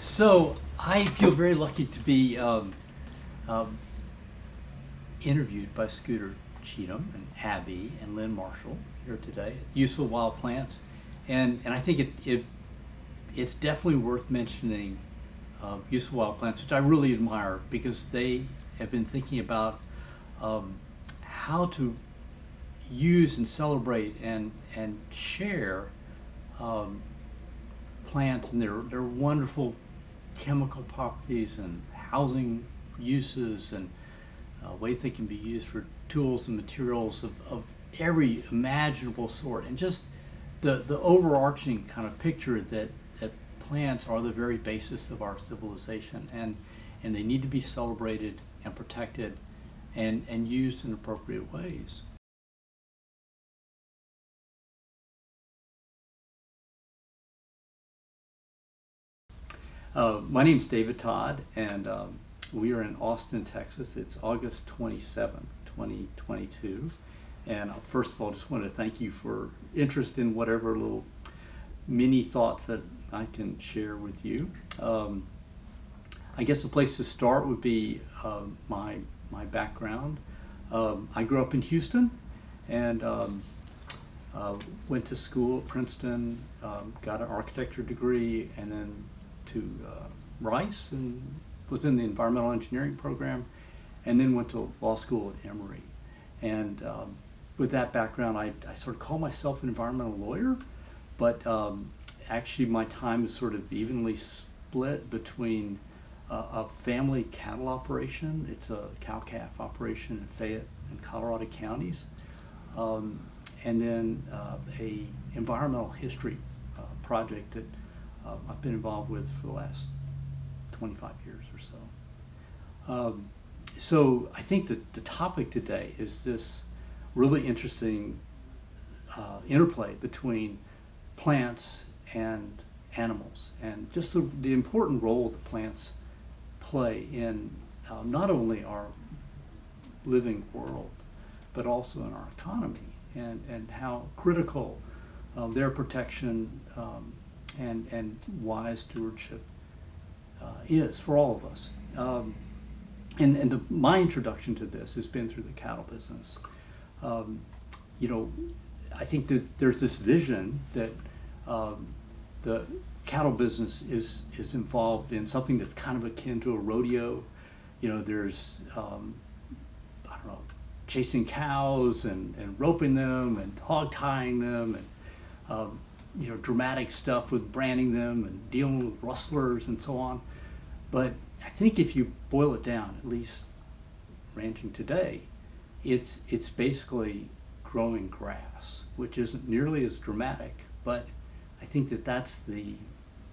So I feel very lucky to be um, interviewed by Scooter Cheatham and Abby and Lynn Marshall here today at Useful Wild Plants, and I think it's definitely worth mentioning Useful Wild Plants, which I really admire because they have been thinking about how to use and celebrate and share um, plants and their wonderful chemical properties and housing uses and ways they can be used for tools and materials of every imaginable sort, and just the overarching kind of picture that plants are the very basis of our civilization, and they need to be celebrated and protected and used in appropriate ways. My name's David Todd, and we are in Austin, Texas. It's August 27th, 2022. And first of all, just want to thank you for interest in whatever little mini thoughts that I can share with you. I guess the place to start would be my background. I grew up in Houston and went to school at Princeton, got an architecture degree, and then to Rice and was in the environmental engineering program, and then went to law school at Emory. And with that background, I sort of call myself an environmental lawyer, but actually my time is sort of evenly split between a family cattle operation. It's a cow-calf operation in Fayette and Colorado counties, and then a environmental history project that I've been involved with for the last 25 years or so. So I think that the topic today is this really interesting interplay between plants and animals, and just the important role that plants play in not only our living world, but also in our economy, and how critical their protection and wise stewardship is for all of us. My introduction to this has been through the cattle business. You know, I think that there's this vision that the cattle business is involved in something that's kind of akin to a rodeo. You know, there's I don't know, chasing cows and roping them and hog tying them and you know, dramatic stuff with branding them and dealing with rustlers and so on. But I think if you boil it down, at least ranching today, it's basically growing grass, which isn't nearly as dramatic, but I think that that's the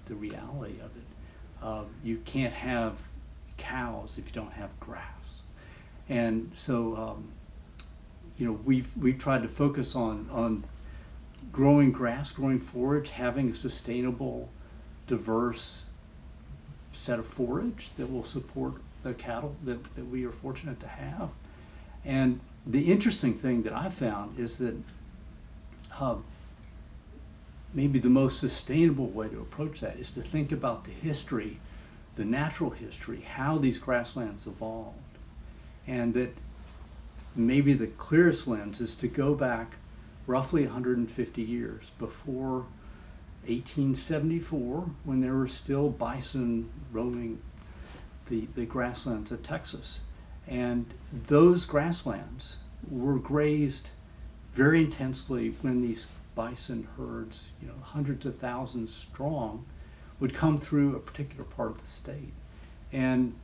reality of it. You can't have cows if you don't have grass. And so you know, we've tried to focus on growing grass, growing forage, having a sustainable, diverse set of forage that will support the cattle that we are fortunate to have. And the interesting thing that I found is that maybe the most sustainable way to approach that is to think about the history, the natural history, how these grasslands evolved. And that maybe the clearest lens is to go back roughly 150 years before 1874, when there were still bison roaming the grasslands of Texas. And those grasslands were grazed very intensely when these bison herds, you know, hundreds of thousands strong, would come through a particular part of the state. And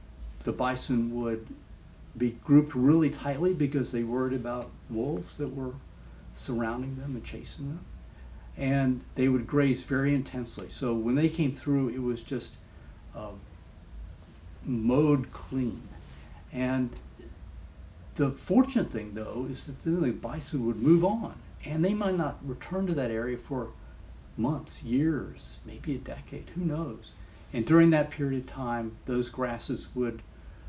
the bison would be grouped really tightly because they worried about wolves that were surrounding them and chasing them. And they would graze very intensely. So when they came through, it was just mowed clean. And the fortunate thing, though, is that then the bison would move on, and they might not return to that area for months, years, maybe a decade, who knows. And during that period of time, those grasses would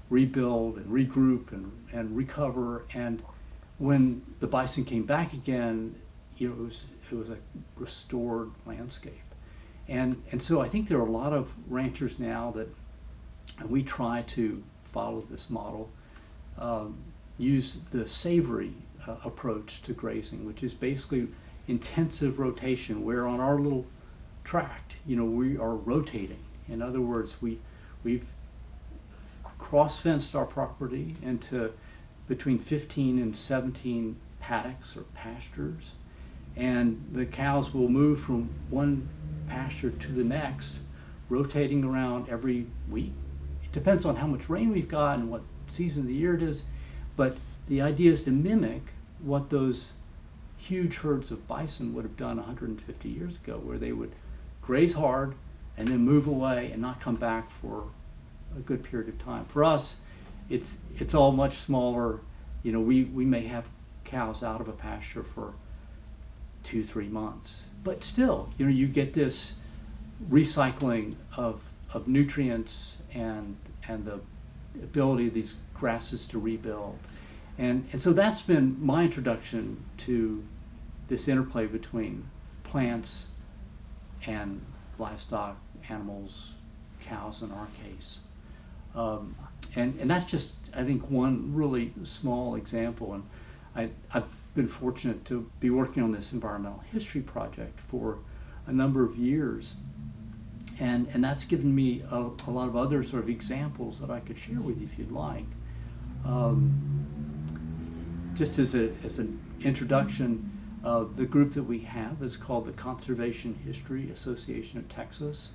rebuild and regroup and recover. And when the bison came back again, you know, it was a restored landscape. And so I think there are a lot of ranchers now that we try to follow this model, use the savory approach to grazing, which is basically intensive rotation, where on our little tract, we are rotating. In other words, we've cross-fenced our property into between 15 and 17 paddocks or pastures, and the cows will move from one pasture to the next, rotating around every week. It depends on how much rain we've got and what season of the year it is, but the idea is to mimic what those huge herds of bison would have done 150 years ago, where they would graze hard and then move away and not come back for a good period of time. For us, it's all much smaller. We may have cows out of a pasture for 2-3 months, but still, you get this recycling of nutrients and the ability of these grasses to rebuild. And so that's been my introduction to this interplay between plants and livestock, animals, cows in our case. And that's just, I think, one really small example. And I've been fortunate to be working on this environmental history project for a number of years. And that's given me a lot of other sort of examples that I could share with you if you'd like. Just as an introduction, the group that we have is called the Conservation History Association of Texas.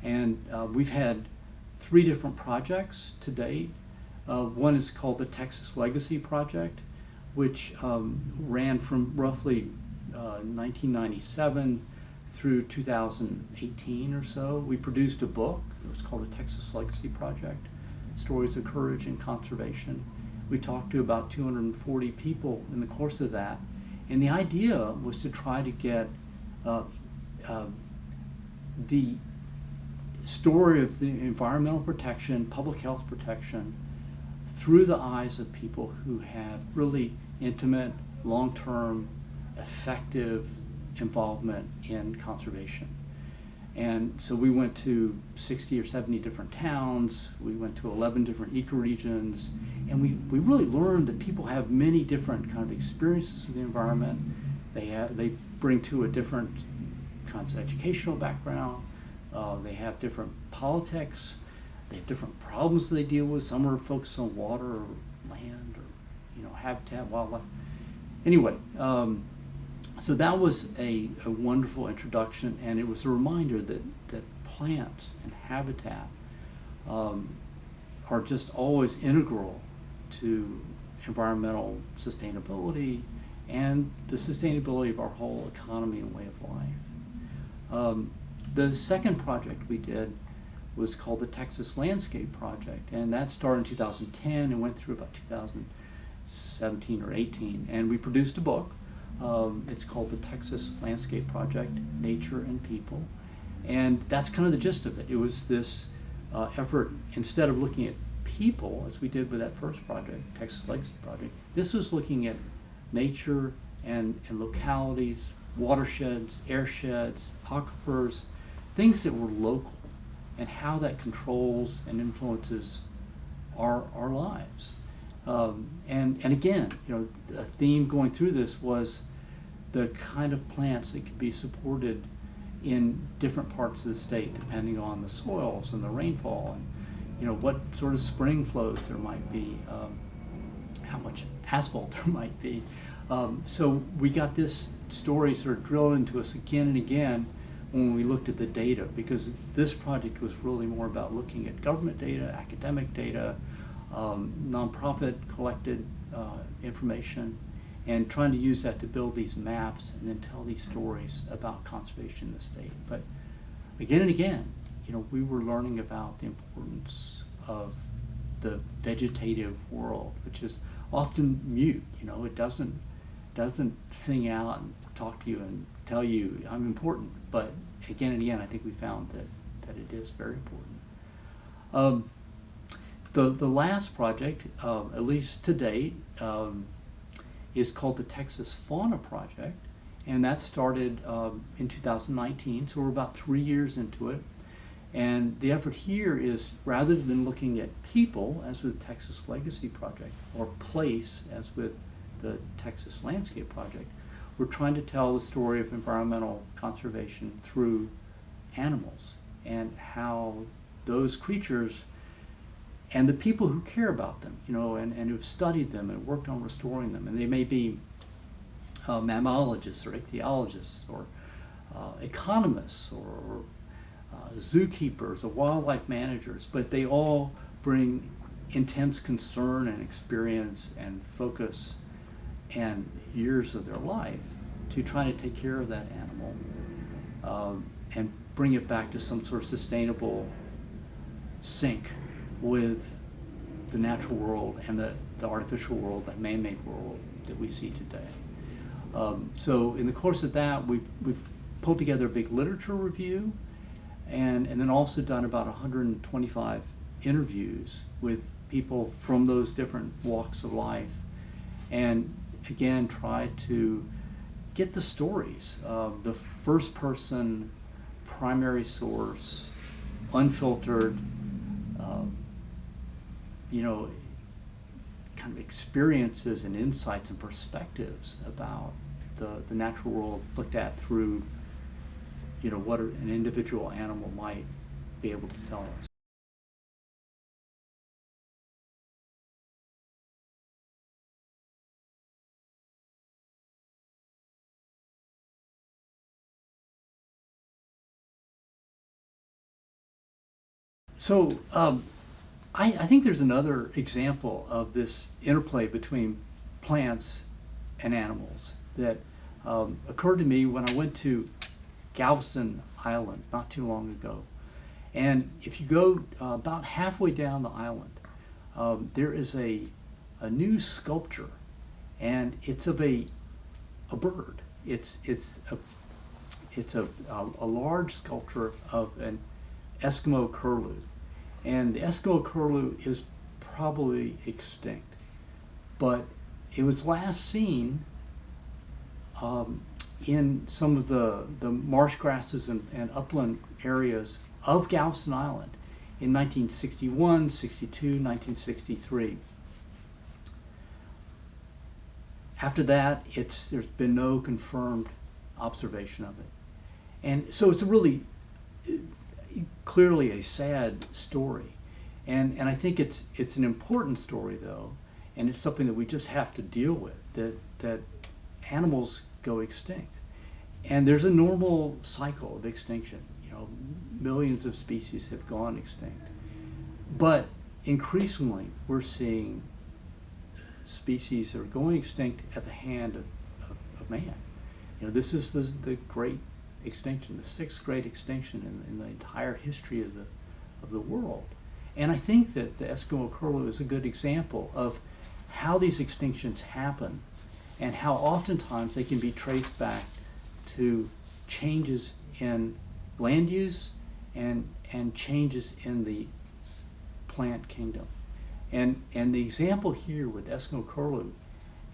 And we've had 3 different projects to date. One is called the Texas Legacy Project, which ran from roughly 1997 through 2018 or so. We produced a book. It was called the Texas Legacy Project, Stories of Courage and Conservation. We talked to about 240 people in the course of that. And the idea was to try to get the story of the environmental protection, public health protection, through the eyes of people who have really intimate, long-term, effective involvement in conservation. And so we went to 60 or 70 different towns, we went to 11 different ecoregions, and we really learned that people have many different kind of experiences with the environment. They bring to a different kinds of educational background, they have different politics, they have different problems they deal with. Some are focused on water or land or habitat, wildlife. Anyway, so that was a wonderful introduction, and it was a reminder that plants and habitat are just always integral to environmental sustainability and the sustainability of our whole economy and way of life. The second project we did was called the Texas Landscape Project, and that started in 2010 and went through about 2017 or 18, and we produced a book. It's called the Texas Landscape Project, Nature and People, and that's kind of the gist of it. It was this effort, instead of looking at people, as we did with that first project, Texas Legacy Project, this was looking at nature and localities, watersheds, airsheds, aquifers, things that were local, and how that controls and influences our lives. And again, a theme going through this was the kind of plants that could be supported in different parts of the state, depending on the soils and the rainfall, and what sort of spring flows there might be, how much asphalt there might be. So we got this story sort of drilled into us again and again when we looked at the data, because this project was really more about looking at government data, academic data, nonprofit collected information, and trying to use that to build these maps and then tell these stories about conservation in the state. But again and again, we were learning about the importance of the vegetative world, which is often mute. It doesn't sing out and talk to you and tell you I'm important. But again and again, I think we found that it is very important. The last project, at least to date, is called the Texas Fauna Project, And that started in 2019, so we're about 3 years into it. And the effort here is, rather than looking at people, as with the Texas Legacy Project, or place, as with the Texas Landscape Project, we're trying to tell the story of environmental conservation through animals and how those creatures and the people who care about them, and who've studied them and worked on restoring them, and they may be mammalogists or ichthyologists or economists or zookeepers or wildlife managers, but they all bring intense concern and experience and focus and years of their life to try to take care of that animal and bring it back to some sort of sustainable sync with the natural world and the artificial world, that man-made world that we see today. So in the course of that, we've pulled together a big literature review and then also done about 125 interviews with people from those different walks of life, and again tried to get the stories, the first person, primary source, unfiltered, kind of experiences and insights and perspectives about the natural world looked at through what an individual animal might be able to tell us. So I think there's another example of this interplay between plants and animals that occurred to me when I went to Galveston Island not too long ago. And if you go about halfway down the island, there is a new sculpture, and it's of a bird. It's a large sculpture of an Eskimo curlew, and the Eskimo curlew is probably extinct, but it was last seen in some of the marsh grasses and upland areas of Galveston Island in 1961, 62, 1963. After that, there's been no confirmed observation of it. And so it's a really clearly a sad story. And I think it's an important story, though, and it's something that we just have to deal with, that animals go extinct. And there's a normal cycle of extinction. Millions of species have gone extinct. But increasingly, we're seeing species that are going extinct at the hand of man. This is the great extinction, the sixth great extinction in the entire history of the world. And I think that the Eskimo curlew is a good example of how these extinctions happen and how oftentimes they can be traced back to changes in land use and changes in the plant kingdom. And the example here with Eskimo curlew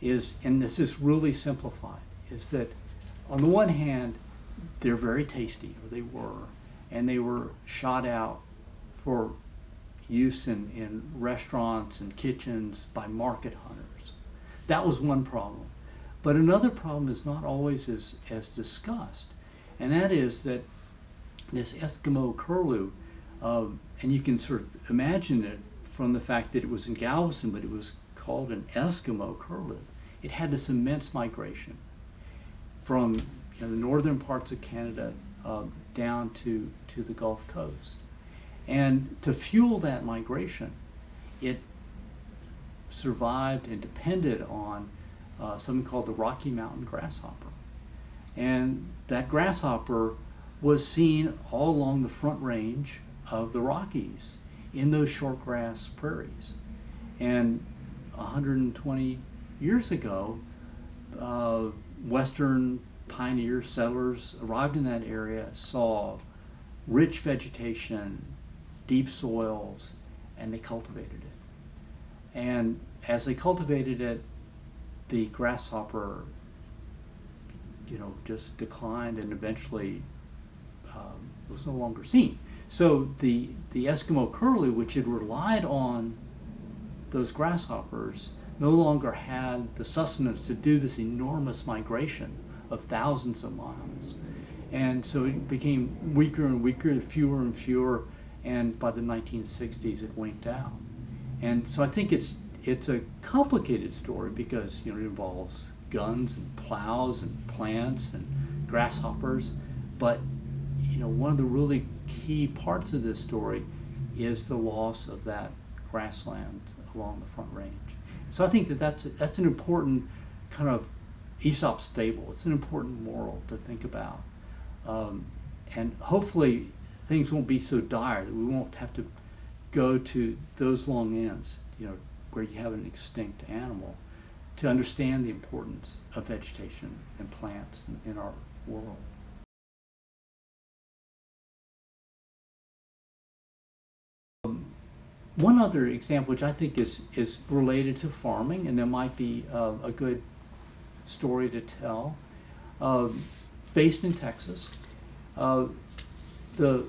is, and this is really simplified, is that on the one hand, they're very tasty, or they were, and they were shot out for use in restaurants and kitchens by market hunters. That was one problem. But another problem is not always as discussed, and that is that this Eskimo curlew, and you can sort of imagine it from the fact that it was in Galveston, but it was called an Eskimo curlew. It had this immense migration from the northern parts of Canada down to the Gulf Coast. And to fuel that migration, it survived and depended on something called the Rocky Mountain grasshopper. And that grasshopper was seen all along the front range of the Rockies in those shortgrass prairies. And 120 years ago, Western pioneer settlers arrived in that area, saw rich vegetation, deep soils, and they cultivated it. And as they cultivated it, the grasshopper just declined and eventually was no longer seen. So the Eskimo curlew, which had relied on those grasshoppers, no longer had the sustenance to do this enormous migration of thousands of miles. And so it became weaker and weaker, fewer and fewer, and by the 1960s it winked out. And so I think it's a complicated story because it involves guns and plows and plants and grasshoppers, but one of the really key parts of this story is the loss of that grassland along the Front Range. So I think that's an important kind of Aesop's fable. It's an important moral to think about. And hopefully things won't be so dire that we won't have to go to those long ends, where you have an extinct animal, to understand the importance of vegetation and plants in our world. One other example, which I think is related to farming, and there might be a good story to tell, based in Texas. The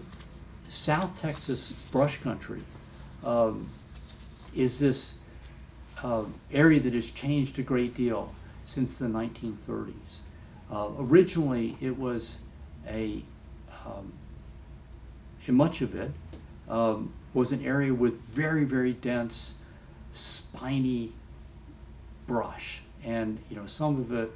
South Texas brush country is this area that has changed a great deal since the 1930s. Originally, it was much of it was an area with very, very dense, spiny brush, and some of it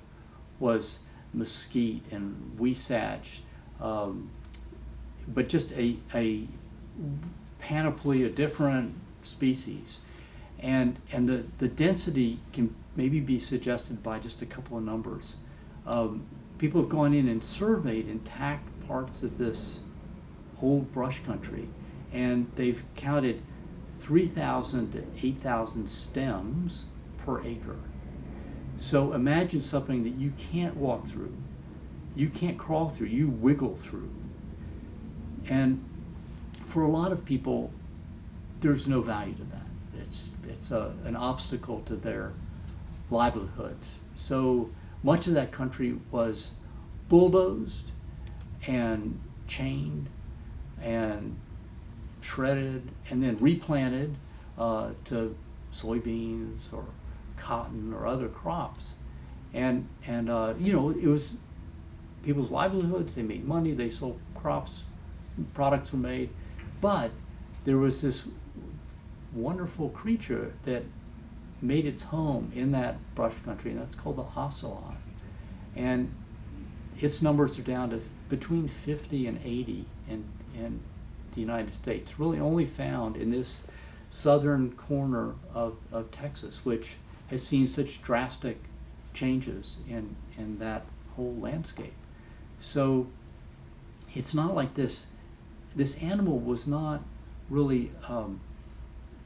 was mesquite and huisach, but just a panoply of different species, and the density can maybe be suggested by just a couple of numbers. People have gone in and surveyed intact parts of this old brush country, and they've counted 3,000 to 8,000 stems per acre. So imagine something that you can't walk through, you can't crawl through, you wiggle through. And for a lot of people, there's no value to that. It's an obstacle to their livelihoods. So much of that country was bulldozed and chained and shredded and then replanted to soybeans or cotton or other crops. And it was people's livelihoods. They made money, they sold crops, products were made, but there was this wonderful creature that made its home in that brush country, and that's called the ocelot. And its numbers are down to between 50 and 80 in the United States, really only found in this southern corner of Texas, which has seen such drastic changes in that whole landscape. So it's not like this animal was not really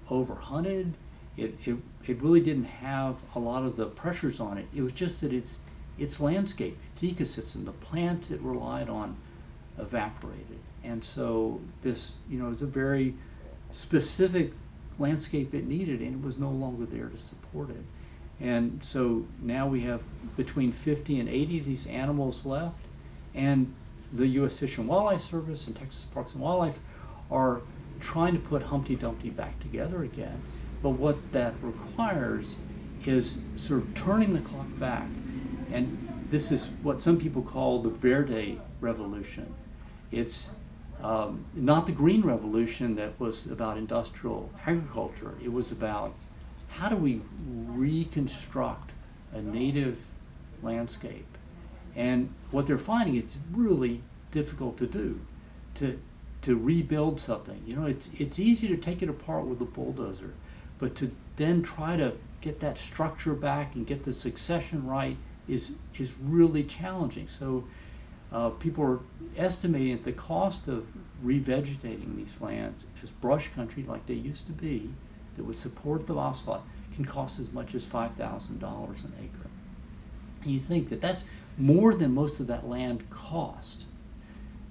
overhunted. It really didn't have a lot of the pressures on it. It was just that its landscape, its ecosystem, the plants it relied on evaporated. And so this, is a very specific landscape it needed, and it was no longer there to support it. And so now we have between 50 and 80 of these animals left, and the U.S. Fish and Wildlife Service and Texas Parks and Wildlife are trying to put Humpty Dumpty back together again. But what that requires is sort of turning the clock back. And this is what some people call the Verde Revolution. It's not the Green Revolution that was about industrial agriculture. It was about how do we reconstruct a native landscape. And what they're finding, it's really difficult to do, to rebuild something. It's easy to take it apart with a bulldozer, but to then try to get that structure back and get the succession right is really challenging. So people are estimating that the cost of revegetating these lands as brush country like they used to be, that would support the ocelot, can cost as much as $5,000 an acre. And you think that that's more than most of that land cost.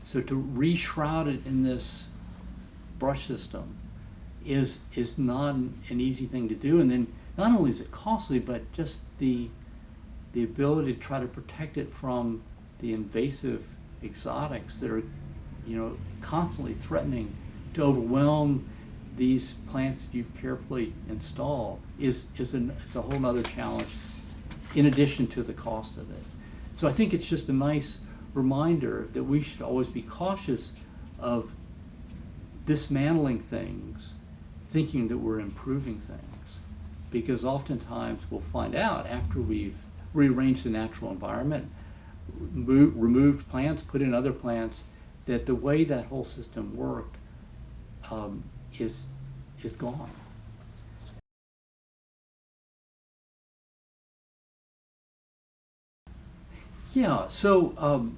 So to reshroud it in this brush system is not an easy thing to do. And then not only is it costly, but just the ability to try to protect it from the invasive exotics that are, constantly threatening to overwhelm these plants that you've carefully installed is a whole nother challenge in addition to the cost of it. So I think it's just a nice reminder that we should always be cautious of dismantling things, thinking that we're improving things, because oftentimes we'll find out after we've rearranged the natural environment, removed plants, put in other plants, that the way that whole system worked is gone. Yeah, so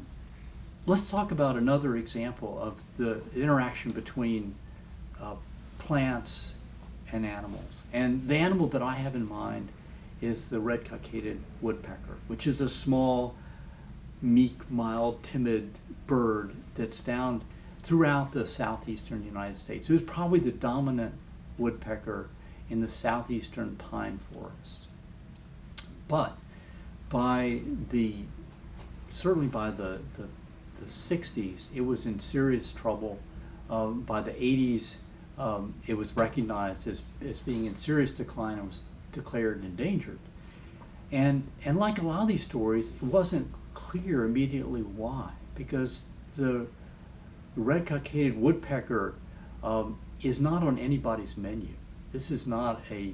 let's talk about another example of the interaction between plants and animals. And the animal that I have in mind is the red-cockaded woodpecker, which is a small, meek, mild, timid bird that's found throughout the southeastern United States. It was probably the dominant woodpecker in the southeastern pine forest. But certainly by the 60s, it was in serious trouble. By the 80s, it was recognized as being in serious decline and was declared endangered. And like a lot of these stories, it wasn't clear immediately why, because the red-cockaded woodpecker is not on anybody's menu. This is not a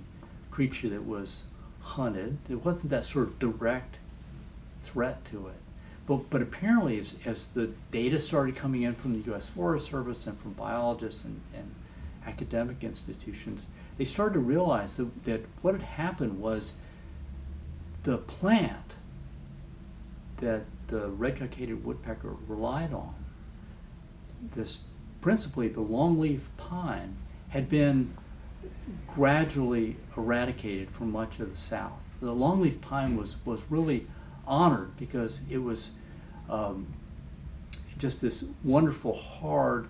creature that was hunted. It wasn't that sort of direct threat to it. But apparently, as the data started coming in from the U.S. Forest Service and from biologists and academic institutions, they started to realize that what had happened was the plant that the red-cockaded woodpecker relied on, principally the longleaf pine, had been gradually eradicated from much of the South. The longleaf pine was really honored because it was just this wonderful hard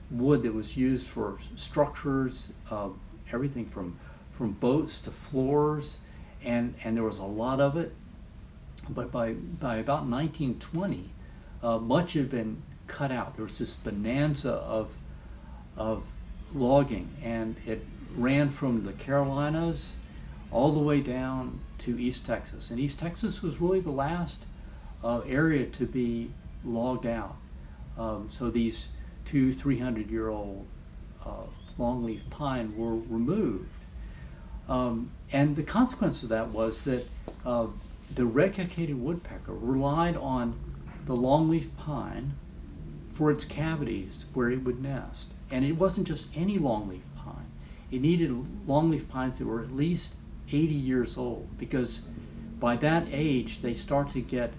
wood that was used for structures, everything from boats to floors, and there was a lot of it. But by about 1920, much had been cut out. There was this bonanza of logging, and it ran from the Carolinas all the way down to East Texas. And East Texas was really the last area to be logged out. So these 200-300-year-old longleaf pine were removed. And the consequence of that was that the red-cockaded woodpecker relied on the longleaf pine for its cavities where it would nest. And it wasn't just any longleaf pine. It needed longleaf pines that were at least 80 years old, because by that age they start to get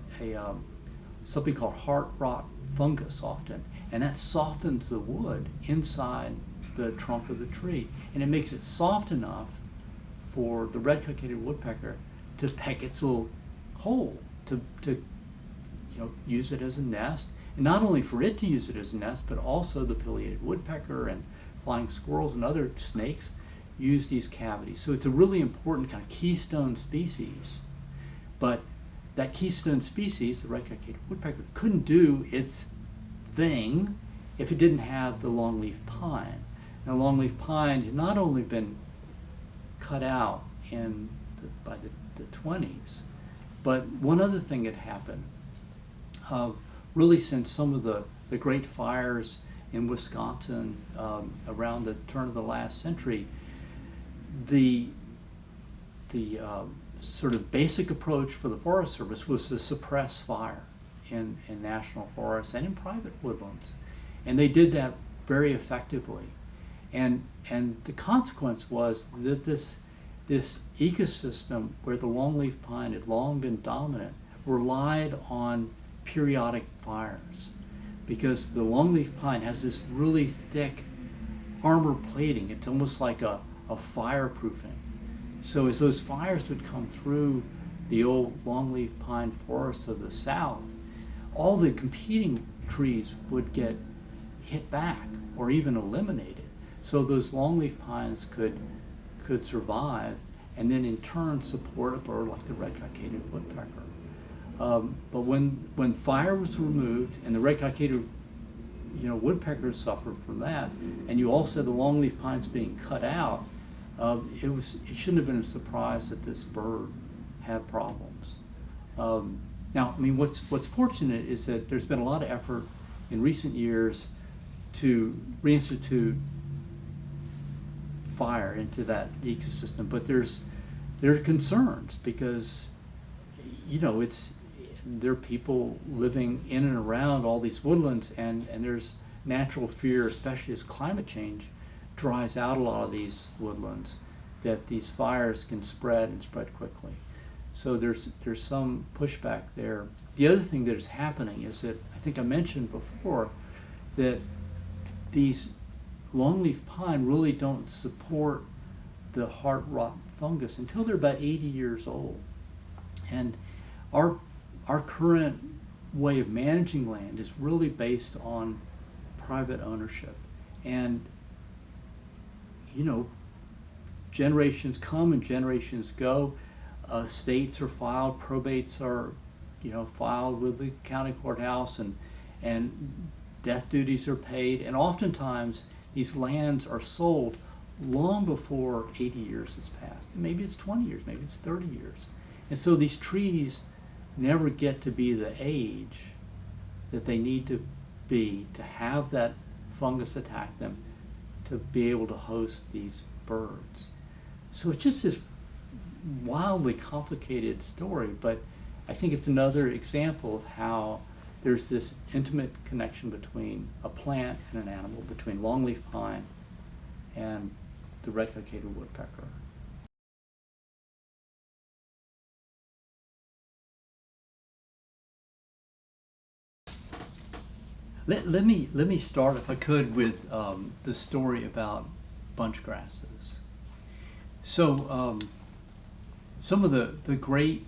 something called heart rot fungus often, and that softens the wood inside the trunk of the tree, and it makes it soft enough for the red-cockaded woodpecker to peck its little hole to use it as a nest. And not only for it to use it as a nest, but also the pileated woodpecker and flying squirrels and other snakes use these cavities. So it's a really important kind of keystone species. But that keystone species, the red-cockaded woodpecker, couldn't do its thing if it didn't have the longleaf pine. And the longleaf pine had not only been cut out by the 20s, but one other thing had happened. Really since some of the great fires in Wisconsin around the turn of the last century, the sort of basic approach for the Forest Service was to suppress fire in national forests and in private woodlands. And they did that very effectively. And the consequence was that this ecosystem where the longleaf pine had long been dominant relied on periodic fires, because the longleaf pine has this really thick armor plating. It's almost like a fireproofing. So as those fires would come through the old longleaf pine forests of the South, all the competing trees would get hit back or even eliminated. So those longleaf pines could survive and then in turn support a bird like the red-cockaded woodpecker. But when fire was removed and the red-cockaded woodpeckers suffered from that, and you also had the longleaf pines being cut out, it shouldn't have been a surprise that this bird had problems. Now, I mean, what's fortunate is that there's been a lot of effort in recent years to reinstitute fire into that ecosystem, but there are concerns because there are people living in and around all these woodlands, and there's natural fear, especially as climate change dries out a lot of these woodlands, that these fires can spread and spread quickly. So there's some pushback there. The other thing that is happening is that I think I mentioned before that these longleaf pine really don't support the heart rot fungus until they're about 80 years old. And our current way of managing land is really based on private ownership. And generations come and generations go. Estates are filed, probates are filed with the county courthouse, and death duties are paid, and oftentimes these lands are sold long before 80 years has passed. And maybe it's 20 years, maybe it's 30 years. And so these trees never get to be the age that they need to be to have that fungus attack them to be able to host these birds. So it's just this wildly complicated story, but I think it's another example of how there's this intimate connection between a plant and an animal, between longleaf pine and the red-cockaded woodpecker. Let me start, if I could, with the story about bunch grasses. So some of the great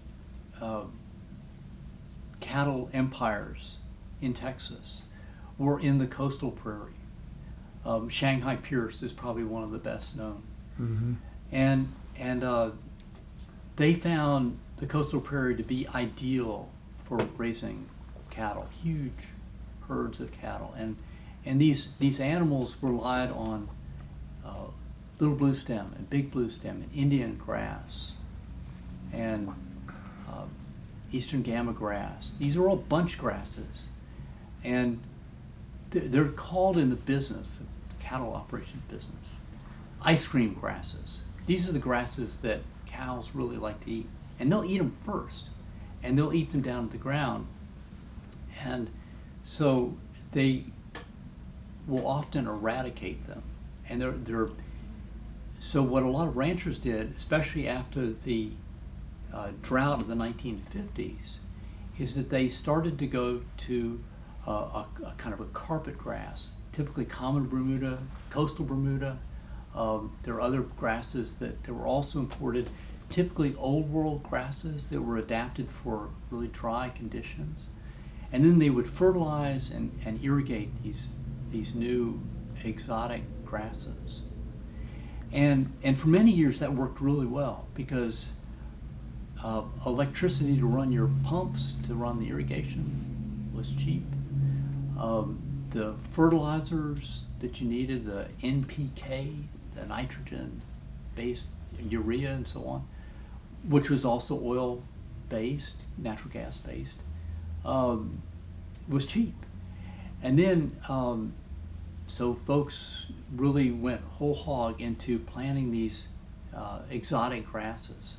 cattle empires in Texas were in the coastal prairie. Shanghai Pierce is probably one of the best known. Mm-hmm. And they found the coastal prairie to be ideal for raising cattle, huge herds of cattle. And these animals relied on little bluestem and big bluestem and Indian grass and eastern gamma grass. These are all bunch grasses, and they're called in the business, the cattle operation business, ice cream grasses. These are the grasses that cows really like to eat, and they'll eat them first, and they'll eat them down to the ground, and so they will often eradicate them. And so what a lot of ranchers did, especially after the drought of the 1950s, is that they started to go to a kind of a carpet grass, typically common Bermuda, coastal Bermuda. There are other grasses that were also imported, typically old world grasses that were adapted for really dry conditions. And then they would fertilize and irrigate these new exotic grasses. And for many years that worked really well because electricity to run your pumps, to run the irrigation, was cheap. The fertilizers that you needed, the NPK, the nitrogen-based urea and so on, which was also oil-based, natural gas-based, was cheap. And then, so folks really went whole hog into planting these exotic grasses.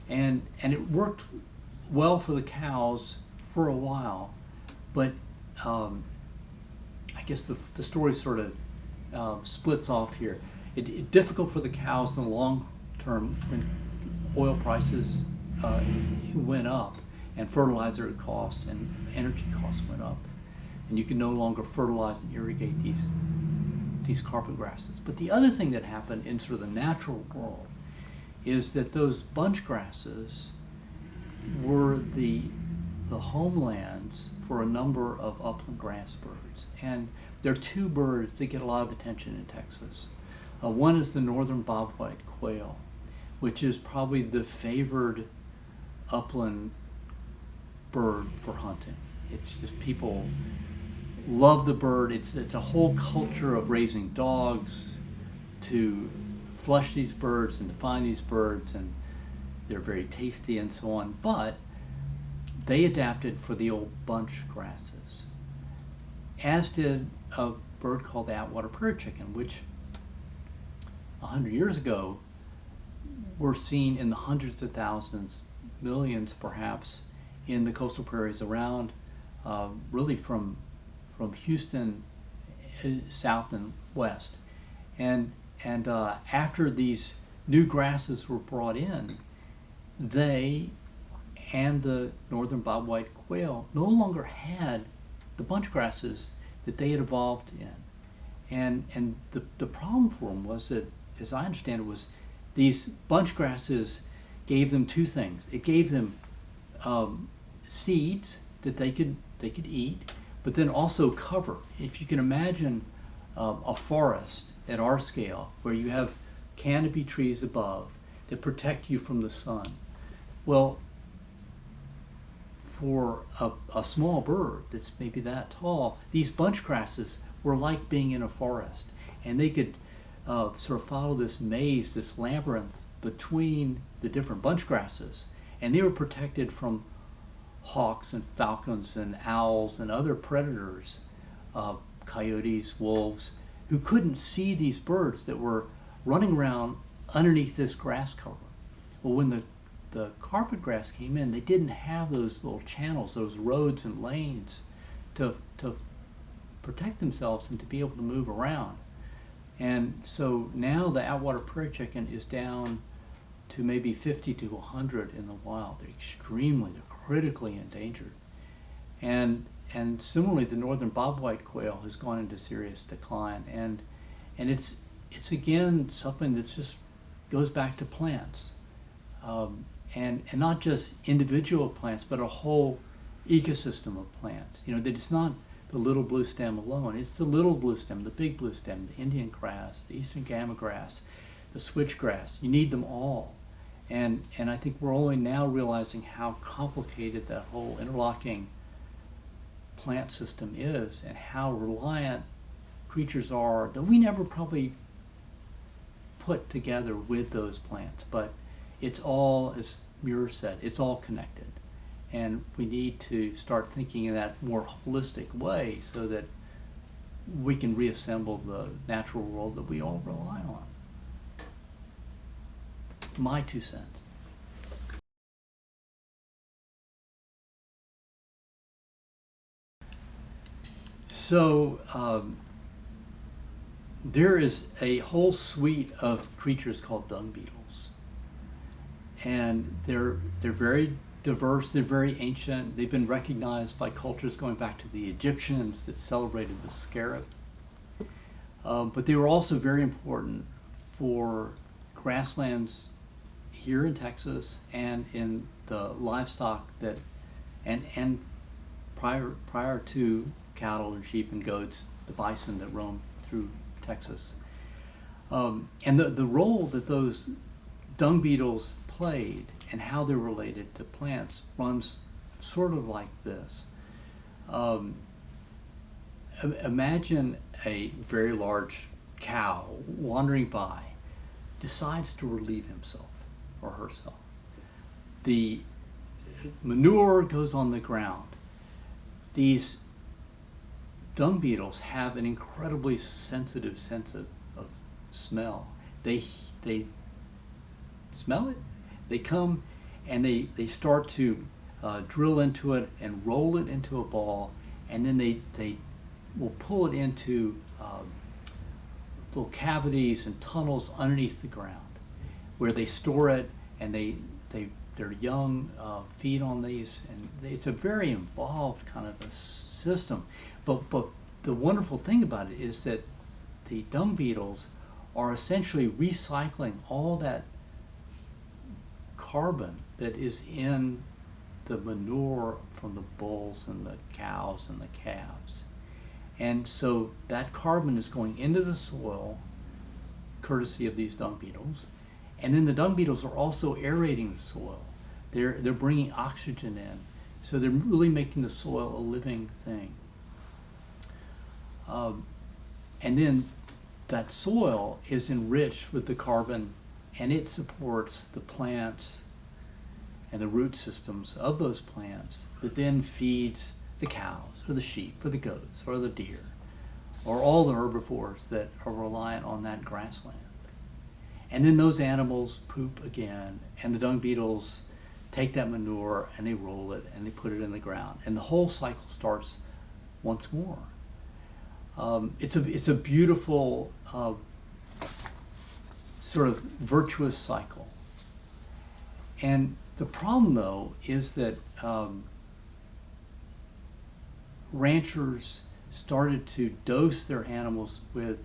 And it worked well for the cows for a while, but I guess the story sort of splits off here. It's difficult for the cows in the long term when oil prices went up and fertilizer costs and energy costs went up, and you can no longer fertilize and irrigate these carpet grasses. But the other thing that happened in sort of the natural world is that those bunch grasses were the homelands for a number of upland grass birds. And there are two birds that get a lot of attention in Texas. One is the northern bobwhite quail, which is probably the favored upland bird for hunting. It's just people love the bird. It's a whole culture of raising dogs to flush these birds and to find these birds, and they're very tasty and so on. But they adapted for the old bunch grasses, as did a bird called the Atwater prairie chicken, which 100 years ago were seen in the hundreds of thousands, millions perhaps, in the coastal prairies around, really from Houston south and west. And after these new grasses were brought in, they and the northern bobwhite quail no longer had the bunch grasses that they had evolved in. And the problem for them was that, as I understand it, was these bunch grasses gave them two things. It gave them seeds that they could eat, but then also cover. If you can imagine a forest at our scale where you have canopy trees above that protect you from the sun. Well, for a small bird that's maybe that tall, these bunch grasses were like being in a forest, and they could sort of follow this maze, this labyrinth between the different bunch grasses, and they were protected from hawks and falcons and owls and other predators, coyotes, wolves, who couldn't see these birds that were running around underneath this grass cover. Well, when the carpet grass came in, they didn't have those little channels, those roads and lanes to protect themselves and to be able to move around. And so now the Atwater prairie chicken is down to maybe 50 to 100 in the wild. They're critically endangered. And similarly, the northern bobwhite quail has gone into serious decline. And it's again something that just goes back to plants. And not just individual plants, but a whole ecosystem of plants. You know, that it's not the little blue stem alone. It's the little blue stem, the big blue stem, the Indian grass, the eastern gamma grass, the switchgrass. You need them all. And I think we're only now realizing how complicated that whole interlocking plant system is, and how reliant creatures are that we never probably put together with those plants. But it's all, as Muir said, it's all connected. And we need to start thinking in that more holistic way so that we can reassemble the natural world that we all rely on. My 2 cents. So there is a whole suite of creatures called dung beetles. And they're very diverse, they're very ancient. They've been recognized by cultures going back to the Egyptians that celebrated the scarab. But they were also very important for grasslands here in Texas and in the livestock that, and prior to cattle and sheep and goats, the bison that roam through Texas. And the role that those dung beetles played and how they're related to plants runs sort of like this. Imagine a very large cow wandering by, decides to relieve himself or herself. The manure goes on the ground. These dung beetles have an incredibly sensitive sense of smell. They smell it. They come and they start to drill into it and roll it into a ball, and then they will pull it into little cavities and tunnels underneath the ground, where they store it, and their young feed on these, and it's a very involved kind of a system. But the wonderful thing about it is that the dung beetles are essentially recycling all that carbon that is in the manure from the bulls and the cows and the calves. And so that carbon is going into the soil, courtesy of these dung beetles. And then the dung beetles are also aerating the soil. They're bringing oxygen in So they're really making the soil a living thing. And then that soil is enriched with the carbon, and it supports the plants and the root systems of those plants that then feeds the cows or the sheep or the goats or the deer or all the herbivores that are reliant on that grassland. And then those animals poop again, and the dung beetles take that manure and they roll it and they put it in the ground, and the whole cycle starts once more. It's a beautiful sort of virtuous cycle. And the problem, though, is that ranchers started to dose their animals with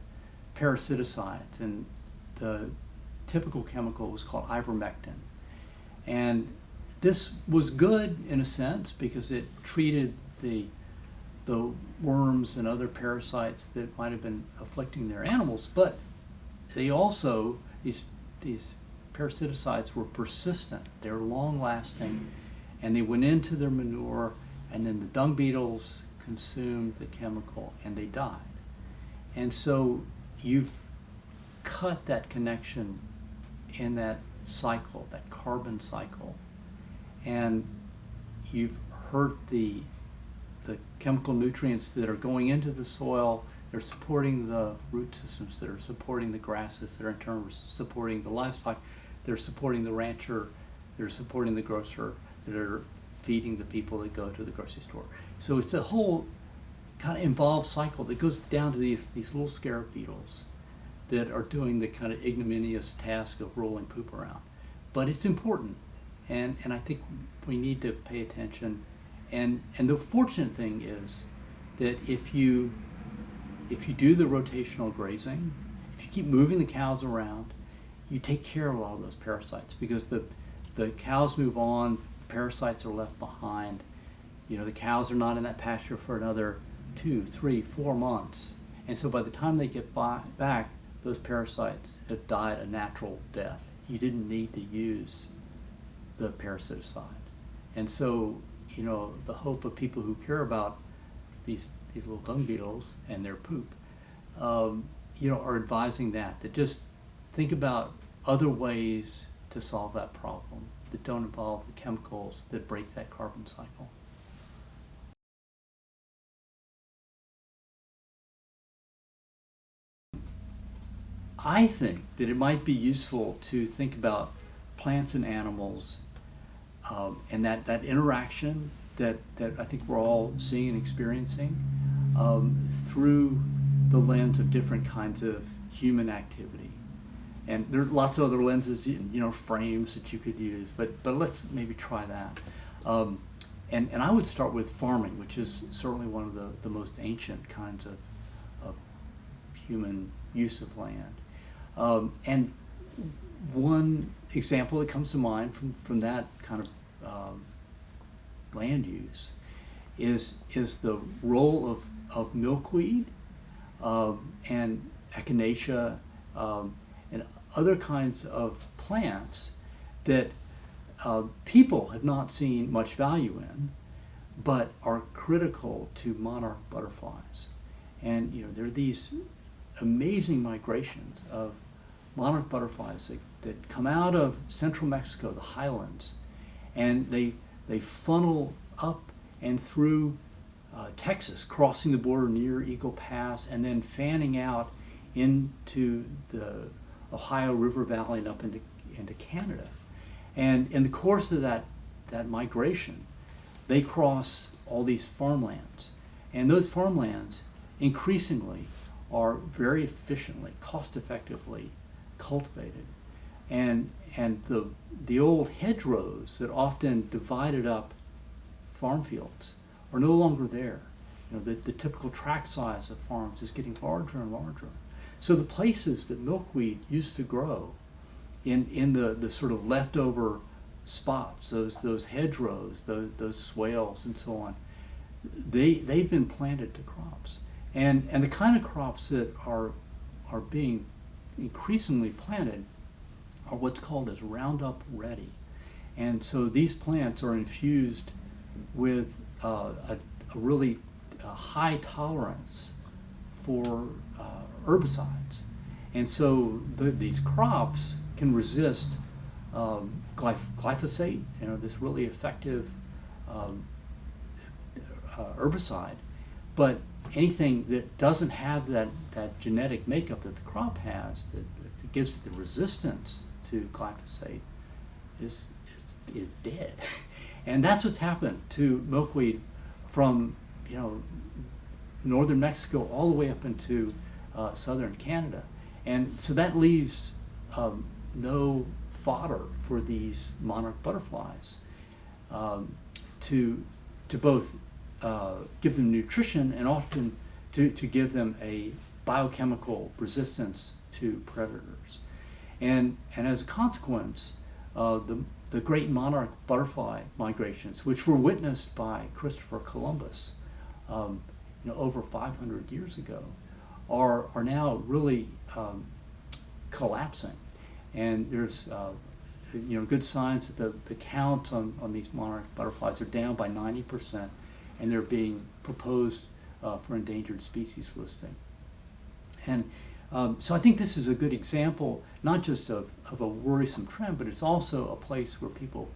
parasiticides, and the typical chemical was called ivermectin. And this was good in a sense because it treated the worms and other parasites that might have been afflicting their animals, but they also, these parasiticides were persistent, they were long lasting, and they went into their manure, and then the dung beetles consumed the chemical and they died. And so you've cut that connection in that cycle, that carbon cycle, and you've hurt the chemical nutrients that are going into the soil. They're supporting the root systems that are supporting the grasses that are in turn supporting the livestock. They're supporting the rancher. They're supporting the grocer that are feeding the people that go to the grocery store. So it's a whole kind of involved cycle that goes down to these little scarab beetles that are doing the kind of ignominious task of rolling poop around. But it's important, and I think we need to pay attention. And the fortunate thing is that if you do the rotational grazing, if you keep moving the cows around, you take care of a lot of those parasites, because the cows move on, parasites are left behind. The cows are not in that pasture for another 2, 3, 4 months. And so by the time they get back, those parasites have died a natural death. You didn't need to use the parasiticide. And so, the hope of people who care about these little dung beetles and their poop, are advising that just think about other ways to solve that problem that don't involve the chemicals that break that carbon cycle. I think that it might be useful to think about plants and animals and that interaction that I think we're all seeing and experiencing through the lens of different kinds of human activity. And there are lots of other lenses, frames that you could use, but let's maybe try that. And I would start with farming, which is certainly one of the most ancient kinds of human use of land. And one example that comes to mind from that kind of land use is the role of milkweed and echinacea and other kinds of plants that people have not seen much value in, but are critical to monarch butterflies. And there are these amazing migrations of monarch butterflies that come out of central Mexico, the highlands, and they funnel up and through Texas, crossing the border near Eagle Pass, and then fanning out into the Ohio River Valley and up into Canada. And in the course of that migration, they cross all these farmlands. And those farmlands increasingly are very efficiently, cost-effectively cultivated. And the old hedgerows that often divided up farm fields are no longer there. The typical tract size of farms is getting larger and larger. So the places that milkweed used to grow in the sort of leftover spots, those hedgerows, those swales and so on, they've been planted to crops. And the kind of crops that are being increasingly planted are what's called as Roundup ready. And so these plants are infused with a really high tolerance for herbicides. And so these crops can resist glyphosate, this really effective herbicide. But anything that doesn't have that genetic makeup that the crop has, that gives it the resistance to glyphosate, is dead. And that's what's happened to milkweed from northern Mexico all the way up into southern Canada. And so that leaves no fodder for these monarch butterflies to both give them nutrition and often to give them a biochemical resistance to predators. And as a consequence, the great monarch butterfly migrations, which were witnessed by Christopher Columbus over 500 years ago, are now really collapsing. And there's good signs that the count on these monarch butterflies are down by 90%, and they're being proposed for endangered species listing. And so I think this is a good example, not just of a worrisome trend, but it's also a place where people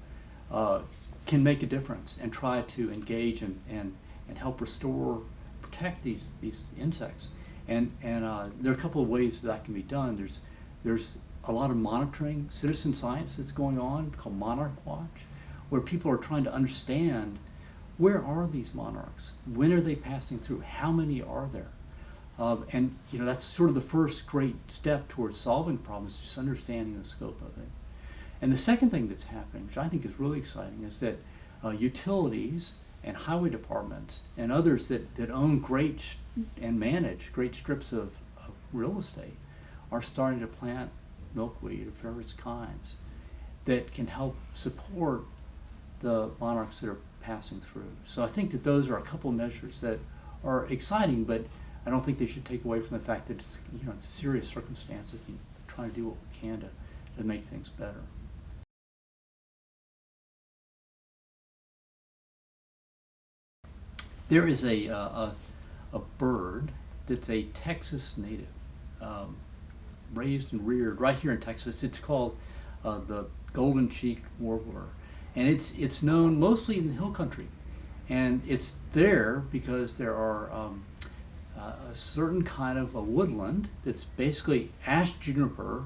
can make a difference and try to engage and help restore, protect these insects. And there are a couple of ways that can be done. There's a lot of monitoring, citizen science that's going on called Monarch Watch, where people are trying to understand, where are these monarchs? When are they passing through? How many are there? And that's sort of the first great step towards solving problems, just understanding the scope of it. And the second thing that's happening, which I think is really exciting, is that utilities and highway departments and others that own and manage great strips of real estate are starting to plant milkweed of various kinds that can help support the monarchs that are passing through. So I think that those are a couple measures that are exciting, but I don't think they should take away from the fact that it's serious circumstances. We try to do what we can to make things better. There is a bird that's a Texas native, raised and reared right here in Texas. It's called the golden-cheeked warbler, and it's known mostly in the hill country, and it's there because there are a certain kind of a woodland that's basically ash juniper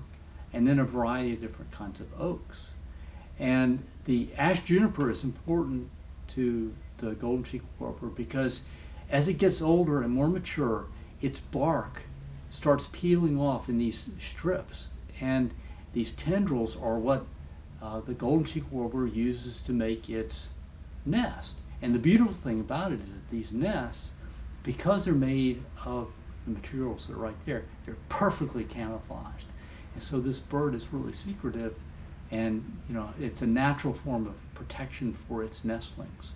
and then a variety of different kinds of oaks. And the ash juniper is important to the golden-cheeked warbler because as it gets older and more mature, its bark starts peeling off in these strips, and these tendrils are what the golden-cheeked warbler uses to make its nest. And the beautiful thing about it is that these nests, because they're made of the materials that are right there, they're perfectly camouflaged. And so this bird is really secretive, and it's a natural form of protection for its nestlings.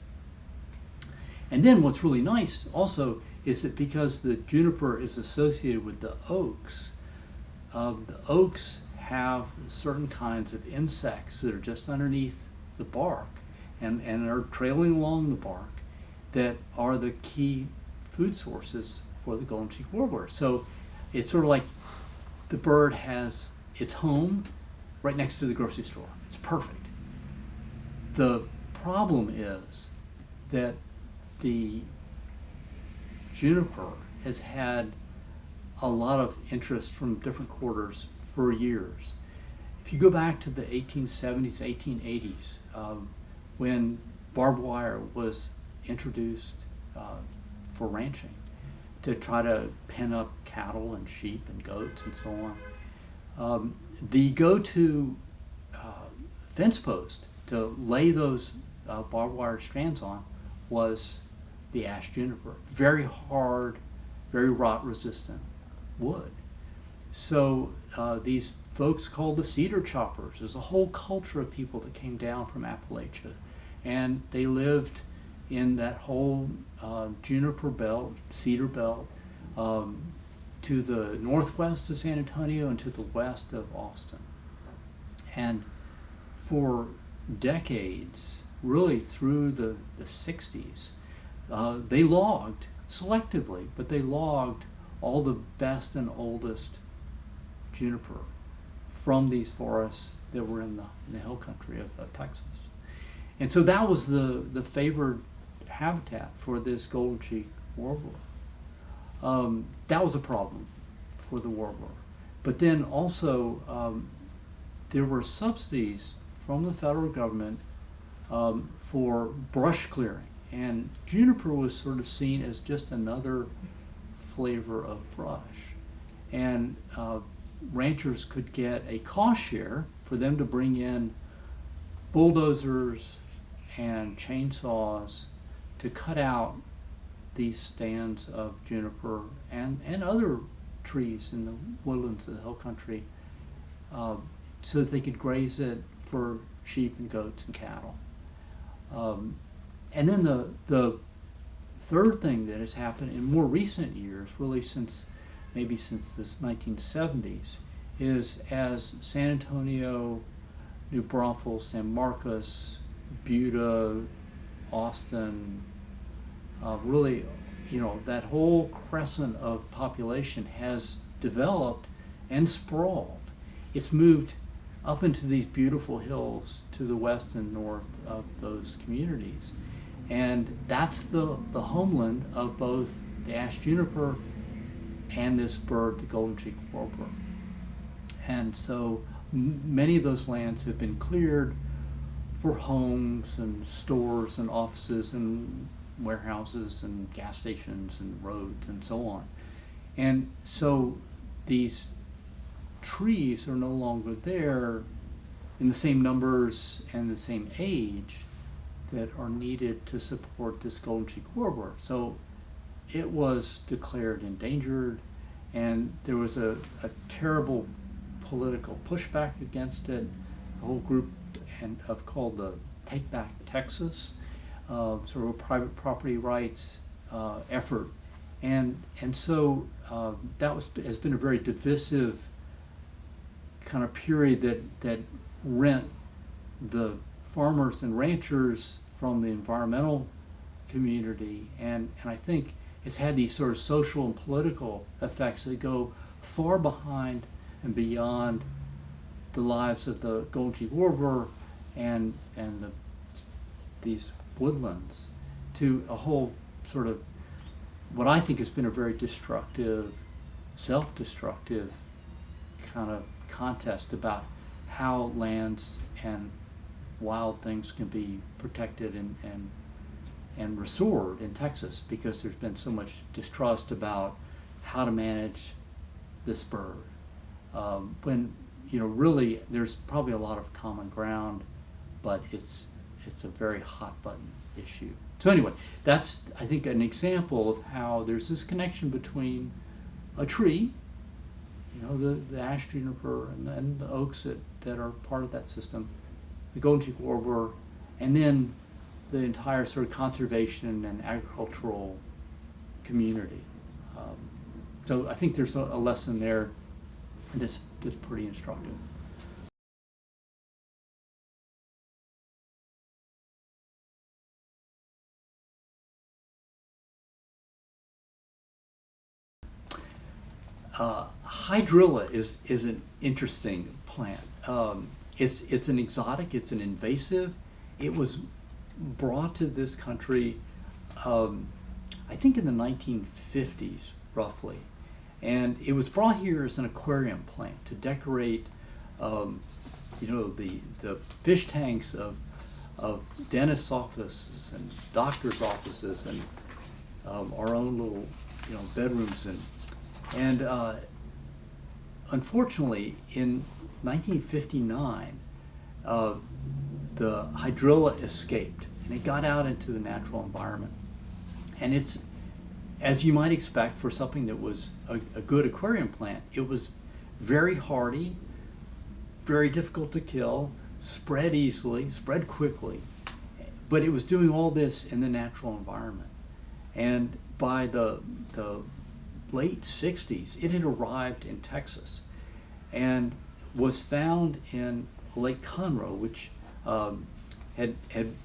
And then what's really nice also is that because the juniper is associated with the oaks have certain kinds of insects that are just underneath the bark and are trailing along the bark that are the key food sources for the golden-cheeked warbler. So it's sort of like the bird has its home right next to the grocery store. It's perfect. The problem is that the juniper has had a lot of interest from different quarters for years. If you go back to the 1870s, 1880s, when barbed wire was introduced for ranching to try to pen up cattle and sheep and goats and so on, the go-to fence post to lay those barbed wire strands on was the ash juniper. Very hard, very rot resistant wood. So these folks called the cedar choppers. There's a whole culture of people that came down from Appalachia, and they lived in that whole juniper belt, cedar belt, to the northwest of San Antonio and to the west of Austin. And for decades, really through the 60s, they logged selectively, but they logged all the best and oldest juniper from these forests that were in the hill country of Texas. And so that was the favored habitat for this golden cheek warbler. That was a problem for the warbler. But then also there were subsidies from the federal government for brush clearing. And juniper was sort of seen as just another flavor of brush. And ranchers could get a cost share for them to bring in bulldozers and chainsaws to cut out these stands of juniper and other trees in the woodlands of the hill country so that they could graze it for sheep and goats and cattle. And then the third thing that has happened in more recent years, really since this 1970s, is as San Antonio, New Braunfels, San Marcos, Buda, Austin, really, that whole crescent of population has developed and sprawled. It's moved up into these beautiful hills to the west and north of those communities. And that's the homeland of both the ash juniper and this bird, the golden cheek warbler. And so many of those lands have been cleared for homes and stores and offices and warehouses and gas stations and roads and so on. And so these trees are no longer there in the same numbers and the same age that are needed to support this golden cheek warbler. So it was declared endangered, and there was a terrible political pushback against it. A whole group called the Take Back Texas, sort of a private property rights effort, and so that has been a very divisive kind of period that rent the farmers and ranchers from the environmental community, and I think it's had these sort of social and political effects that go far behind and beyond the lives of the golden cheek warbler and these woodlands to a whole sort of what I think has been a very destructive, self-destructive kind of contest about how lands and wild things can be protected and restored in Texas, because there's been so much distrust about how to manage this bird. When really there's probably a lot of common ground, but it's a very hot button issue. So anyway, that's, I think, an example of how there's this connection between a tree, the ash juniper and the oaks that are part of that system, the golden cheek warbler, and then the entire sort of conservation and agricultural community. So I think there's a lesson there that's pretty instructive. Hydrilla is an interesting plant. It's an exotic, it's an invasive. It was brought to this country, I think in the 1950s, roughly. And it was brought here as an aquarium plant to decorate, the fish tanks of dentists' offices and doctors' offices and our own little, bedrooms. And unfortunately, in 1959, the hydrilla escaped, and it got out into the natural environment. And it's, as you might expect for something that was a good aquarium plant, it was very hardy, very difficult to kill, spread easily, spread quickly, but it was doing all this in the natural environment. And by the late 60s, it had arrived in Texas and was found in Lake Conroe, which had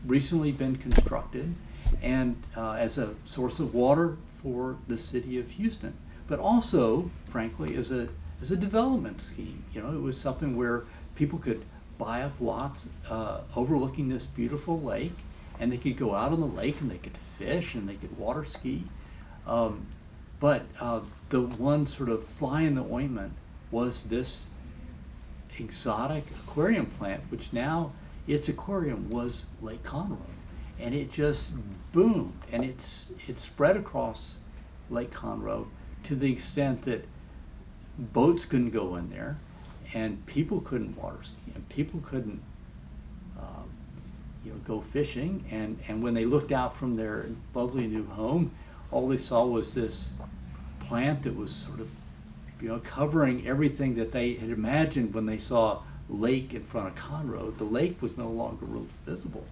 recently been constructed, and as a source of water for the city of Houston, but also, frankly, as a development scheme. You know, it was something where people could buy up lots overlooking this beautiful lake, and they could go out on the lake and they could fish and they could water ski. But the one sort of fly in the ointment was this exotic aquarium plant, which now its aquarium was Lake Conroe, and it just boomed, and it spread across Lake Conroe to the extent that boats couldn't go in there, and people couldn't water ski, and people couldn't go fishing, and when they looked out from their lovely new home, all they saw was this plant that was sort of covering everything that they had imagined when they saw lake in front of Conroe. The lake was no longer really visible.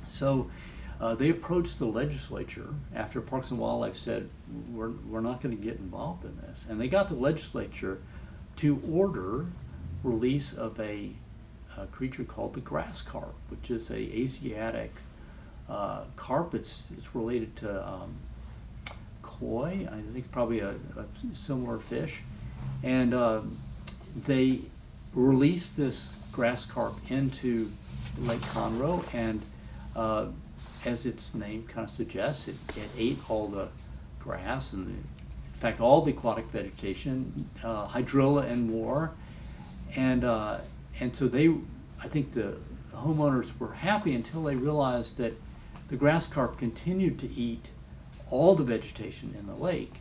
So they approached the legislature after Parks and Wildlife said, we're not going to get involved in this. And they got the legislature to order release of a creature called the grass carp, which is a Asiatic carp. It's related to koi. I think it's probably a similar fish. And they released this grass carp into Lake Conroe, and as its name kind of suggests, it ate all the grass and in fact all the aquatic vegetation, hydrilla and more, and so I think the homeowners were happy until they realized that the grass carp continued to eat all the vegetation in the lake,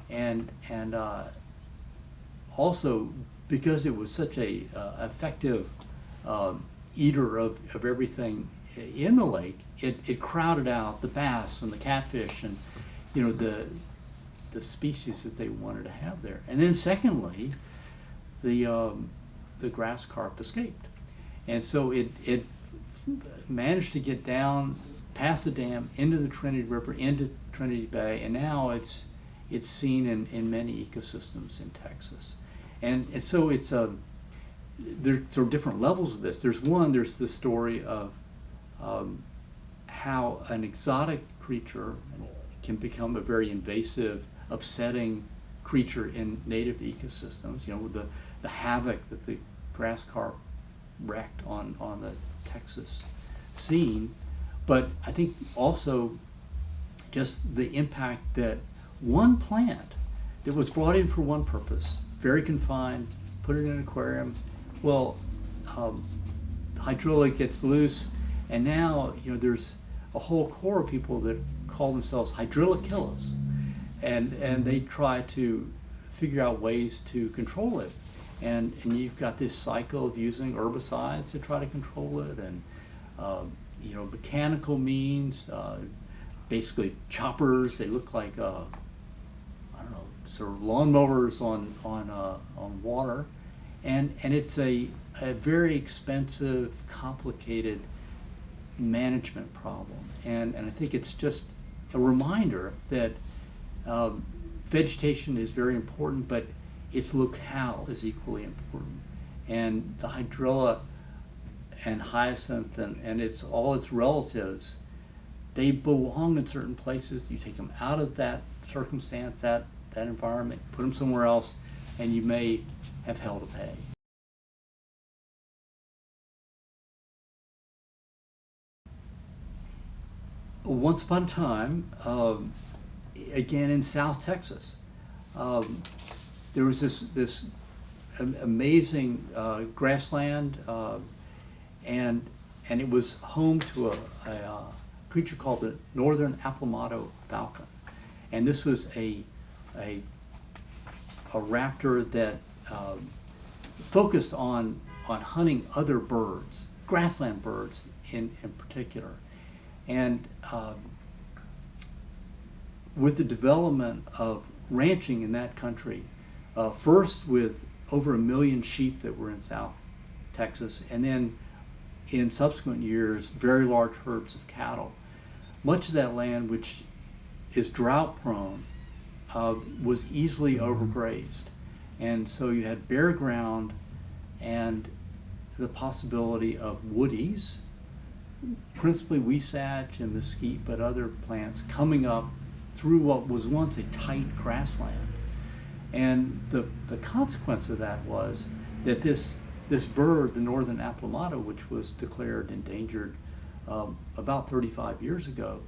and also because it was such a effective eater of everything in the lake, it crowded out the bass and the catfish and the species that they wanted to have there. And then secondly, the grass carp escaped, and so it managed to get down past the dam into the Trinity River, into Trinity Bay, and now it's seen in many ecosystems in Texas. And so it's there are different levels of this. There's the story of how an exotic creature can become a very invasive, upsetting creature in native ecosystems. The havoc that the grass carp wreaked on the Texas scene. But I think also just the impact that one plant that was brought in for one purpose, very confined, put it in an aquarium. Well, hydrilla gets loose, and now there's a whole core of people that call themselves hydrilla killers, and they try to figure out ways to control it. And you've got this cycle of using herbicides to try to control it, and mechanical means, basically choppers. They look like sort of lawnmowers on water, and it's a very expensive, complicated management problem. And I think it's just a reminder that vegetation is very important, but its locale is equally important. And the hydrilla and hyacinth and all its relatives, they belong in certain places. You take them out of that circumstance, that environment, put them somewhere else, and you may have hell to pay. Once upon a time, again in South Texas, there was this amazing grassland, and it was home to a creature called the northern Aplomado falcon, and this was a raptor that focused on hunting other birds, grassland birds in particular. And with the development of ranching in that country, first with over 1 million sheep that were in South Texas, and then in subsequent years, very large herds of cattle, much of that land, which is drought prone, was easily overgrazed. And so you had bare ground and the possibility of woodies principally huisache and mesquite, but other plants coming up through what was once a tight grassland. And the consequence of that was that this bird, the northern apple motto, which was declared endangered about 35 years ago,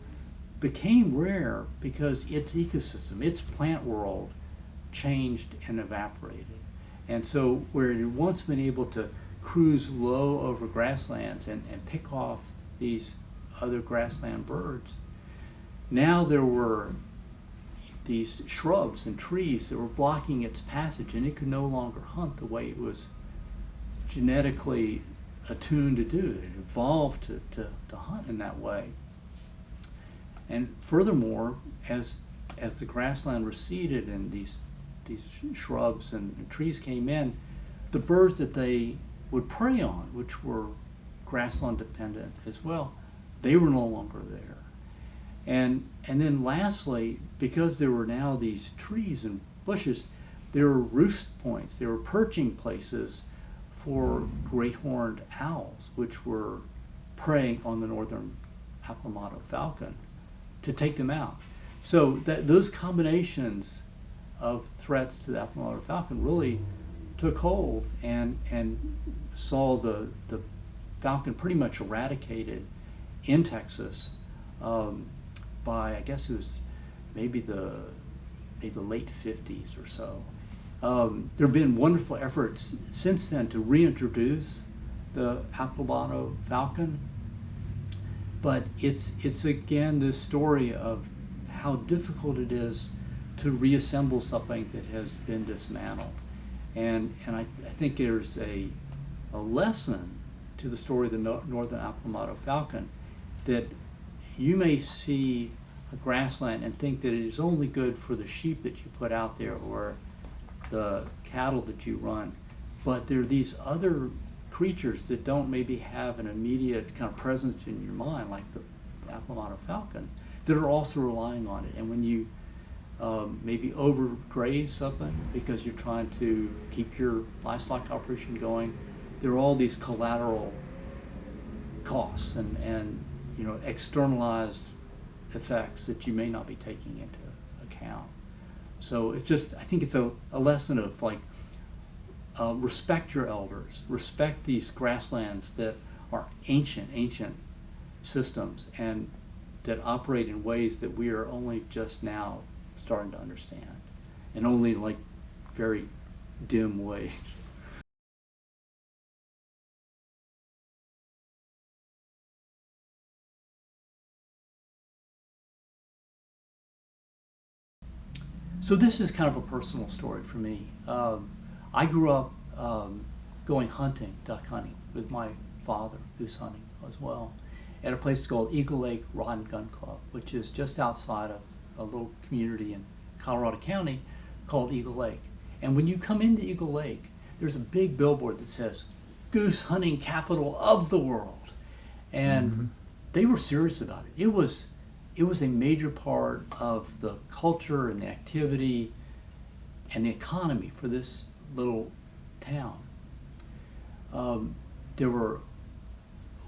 became rare because its ecosystem, its plant world, changed and evaporated. And so where it had once been able to cruise low over grasslands and pick off these other grassland birds, now there were these shrubs and trees that were blocking its passage, and it could no longer hunt the way it was genetically attuned to do. It evolved to hunt in that way. And furthermore, as the grassland receded and these shrubs and trees came in, the birds that they would prey on, which were grassland dependent as well, they were no longer there. And then lastly, because there were now these trees and bushes, there were roost points, there were perching places for great horned owls, which were preying on the northern apple motto falcon to take them out. So those combinations of threats to the apple motto falcon really took hold and saw the falcon pretty much eradicated in Texas by, I guess it was maybe the late 50s or so. There have been wonderful efforts since then to reintroduce the apple motto falcon, but it's again this story of how difficult it is to reassemble something that has been dismantled. And I think there's a lesson to the story of the northern apple motto falcon, that you may see a grassland and think that it is only good for the sheep that you put out there or the cattle that you run, but there are these other creatures that don't maybe have an immediate kind of presence in your mind, like the apple motto falcon, that are also relying on it. And when you maybe overgraze something because you're trying to keep your livestock operation going, there are all these collateral costs and externalized effects that you may not be taking into account. So it's just, I think it's a lesson of like, respect your elders, respect these grasslands that are ancient systems and that operate in ways that we are only just now starting to understand, and only like very dim ways. So this is kind of a personal story for me. I grew up going hunting, duck hunting, with my father, goose hunting as well, at a place called Eagle Lake Rod and Gun Club, which is just outside of a little community in Colorado County called Eagle Lake. And when you come into Eagle Lake, there's a big billboard that says, "Goose hunting capital of the world." And they were serious about it. It was a major part of the culture and the activity and the economy for this little town. There were,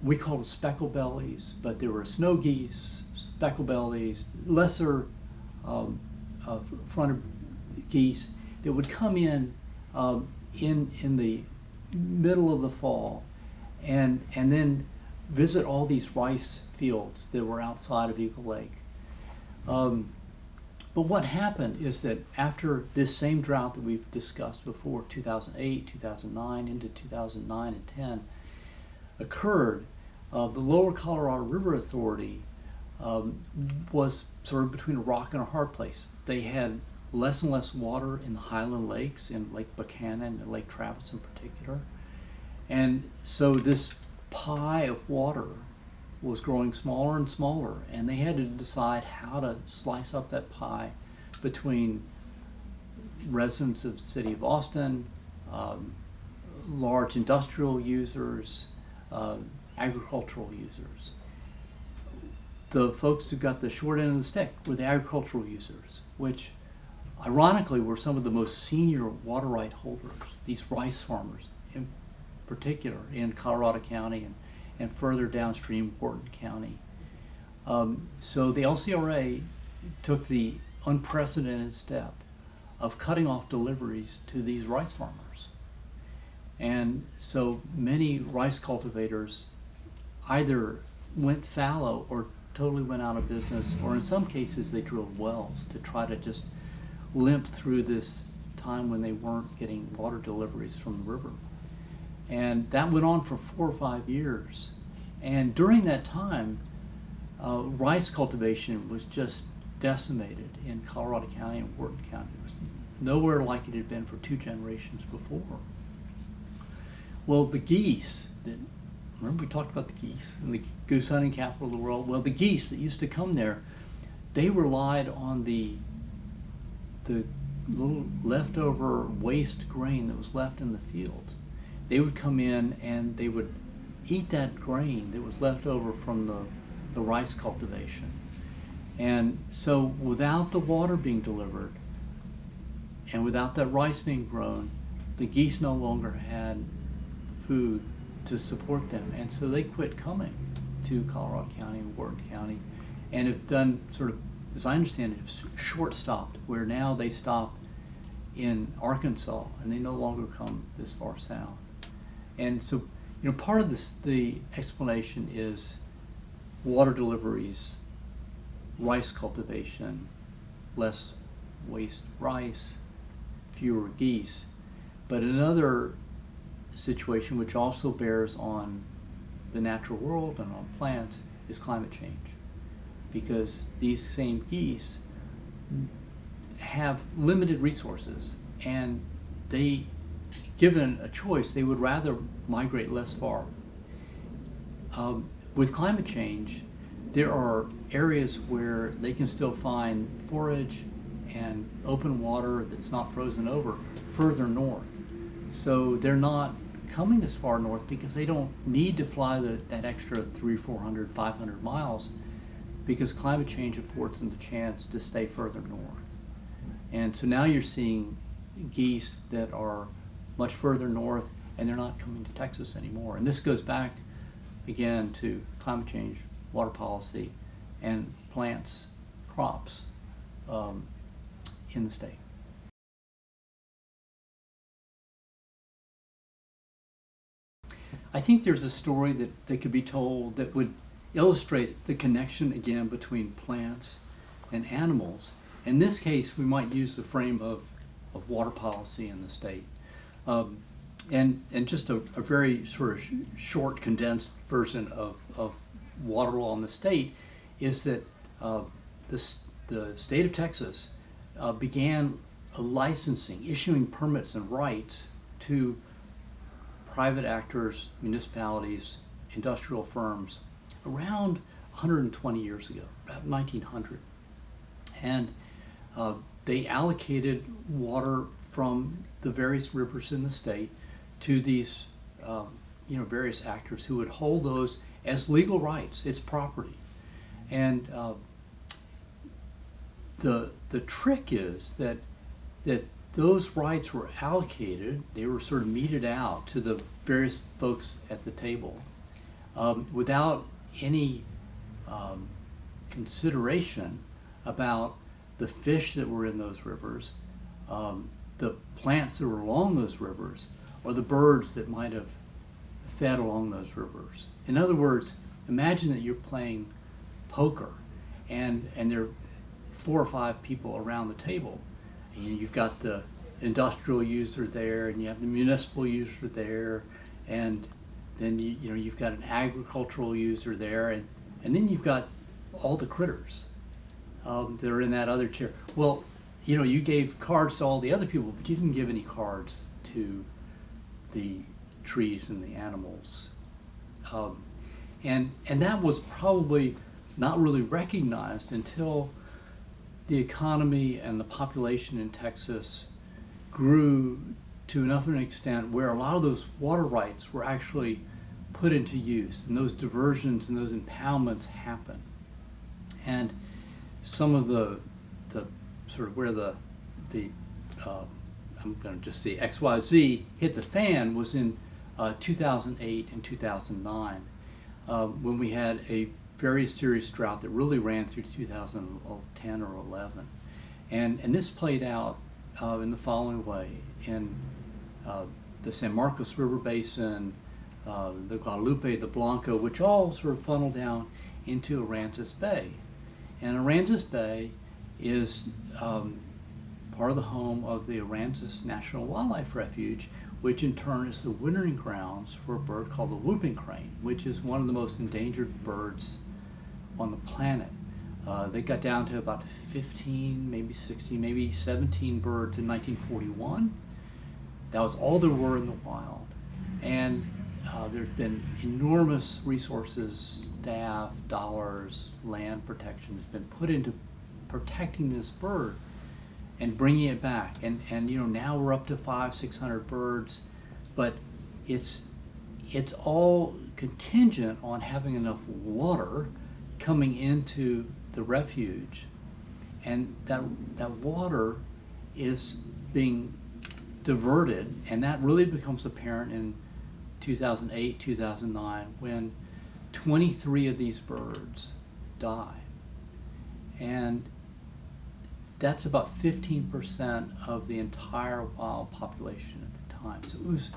we called them speckle bellies, but there were snow geese, speckle bellies, lesser fronted geese that would come in the middle of the fall and then visit all these rice fields that were outside of Eagle Lake. But what happened is that after this same drought that we've discussed before, 2008, 2009, into 2009 and 10, occurred, the Lower Colorado River Authority was sort of between a rock and a hard place. They had less and less water in the Highland Lakes, in Lake Buchanan and Lake Travis in particular. And so this pie of water was growing smaller and smaller, and they had to decide how to slice up that pie between residents of the city of Austin, large industrial users, agricultural users. The folks who got the short end of the stick were the agricultural users, which ironically were some of the most senior water right holders, these rice farmers in particular in Colorado County and further downstream Wharton County. So the LCRA took the unprecedented step of cutting off deliveries to these rice farmers. And so many rice cultivators either went fallow or totally went out of business, or in some cases they drilled wells to try to just limp through this time when they weren't getting water deliveries from the river. And that went on for 4 or 5 years. And during that time, rice cultivation was just decimated in Colorado County and Wharton County. It was nowhere like it had been for 2 generations before. Well, the geese, remember we talked about the geese and the goose hunting capital of the world? Well, the geese that used to come there, they relied on the little leftover waste grain that was left in the fields. They would come in and they would eat that grain that was left over from the rice cultivation. And so without the water being delivered and without that rice being grown, the geese no longer had food to support them. And so they quit coming to Colorado County and Wharton County and have done sort of, as I understand it, short stopped, where now they stop in Arkansas and they no longer come this far south. And so, part of the explanation is water deliveries, rice cultivation, less waste rice, fewer geese. But another situation which also bears on the natural world and on plants is climate change. Because these same geese have limited resources, and they, given a choice, they would rather migrate less far. With climate change, there are areas where they can still find forage and open water that's not frozen over further north. So they're not coming as far north because they don't need to fly that extra 300, 400, 500 miles, because climate change affords them the chance to stay further north. And so now you're seeing geese that are much further north, and they're not coming to Texas anymore. And this goes back again to climate change, water policy, and plants, crops in the state. I think there's a story that could be told that would illustrate the connection again between plants and animals. In this case, we might use the frame of water policy in the state. And just a very sort of short, condensed version of water law in the state is that the state of Texas began issuing permits and rights to private actors, municipalities, industrial firms around 120 years ago, about 1900. And they allocated water from the various rivers in the state to these various actors who would hold those as legal rights. It's property. And the trick is that those rights were allocated, they were sort of meted out to the various folks at the table without any consideration about the fish that were in those rivers, the plants that were along those rivers, or the birds that might have fed along those rivers. In other words, imagine that you're playing poker and there are 4 or 5 people around the table. And you've got the industrial user there, and you have the municipal user there, and then you've got an agricultural user there, and then you've got all the critters that are in that other chair. Well, you gave cards to all the other people, but you didn't give any cards to the trees and the animals. And that was probably not really recognized until the economy and the population in Texas grew to enough of an extent where a lot of those water rights were actually put into use, and those diversions and those impoundments happen. And some of the sort of where I'm going to just say XYZ hit the fan was in 2008 and 2009. when we had a very serious drought that really ran through 2010 or 11. And this played out in the following way. In the San Marcos River Basin, the Guadalupe, the Blanco, which all sort of funnel down into Aransas Bay. And Aransas Bay is part of the home of the Aransas National Wildlife Refuge, which in turn is the wintering grounds for a bird called the whooping crane, which is one of the most endangered birds on the planet. They got down to about 15, maybe 16, maybe 17 birds in 1941. That was all there were in the wild. And there's been enormous resources, staff, dollars, land protection has been put into protecting this bird and bringing it back. And now we're up to 500-600 birds, but it's all contingent on having enough water coming into the refuge, and that water is being diverted, and that really becomes apparent in 2008, 2009, when 23 of these birds die. And that's about 15% of the entire wild population at the time. So it was,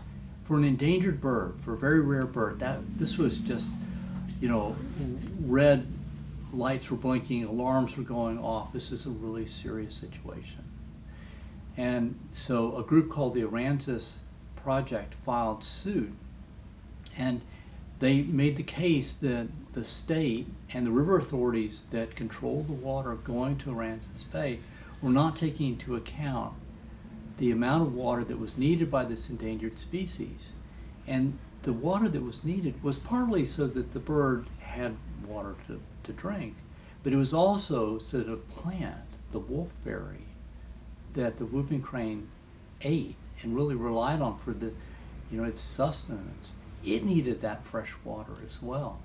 for an endangered bird, for a very rare bird, this was just, red lights were blinking, alarms were going off. This is a really serious situation. And so a group called the Aransas Project filed suit, and they made the case that the state and the river authorities that control the water going to Aransas Bay were not taking into account the amount of water that was needed by this endangered species. And the water that was needed was partly so that the bird had water to drink, but it was also so that a plant, the wolfberry, that the whooping crane ate and really relied on for its sustenance, it needed that fresh water as well.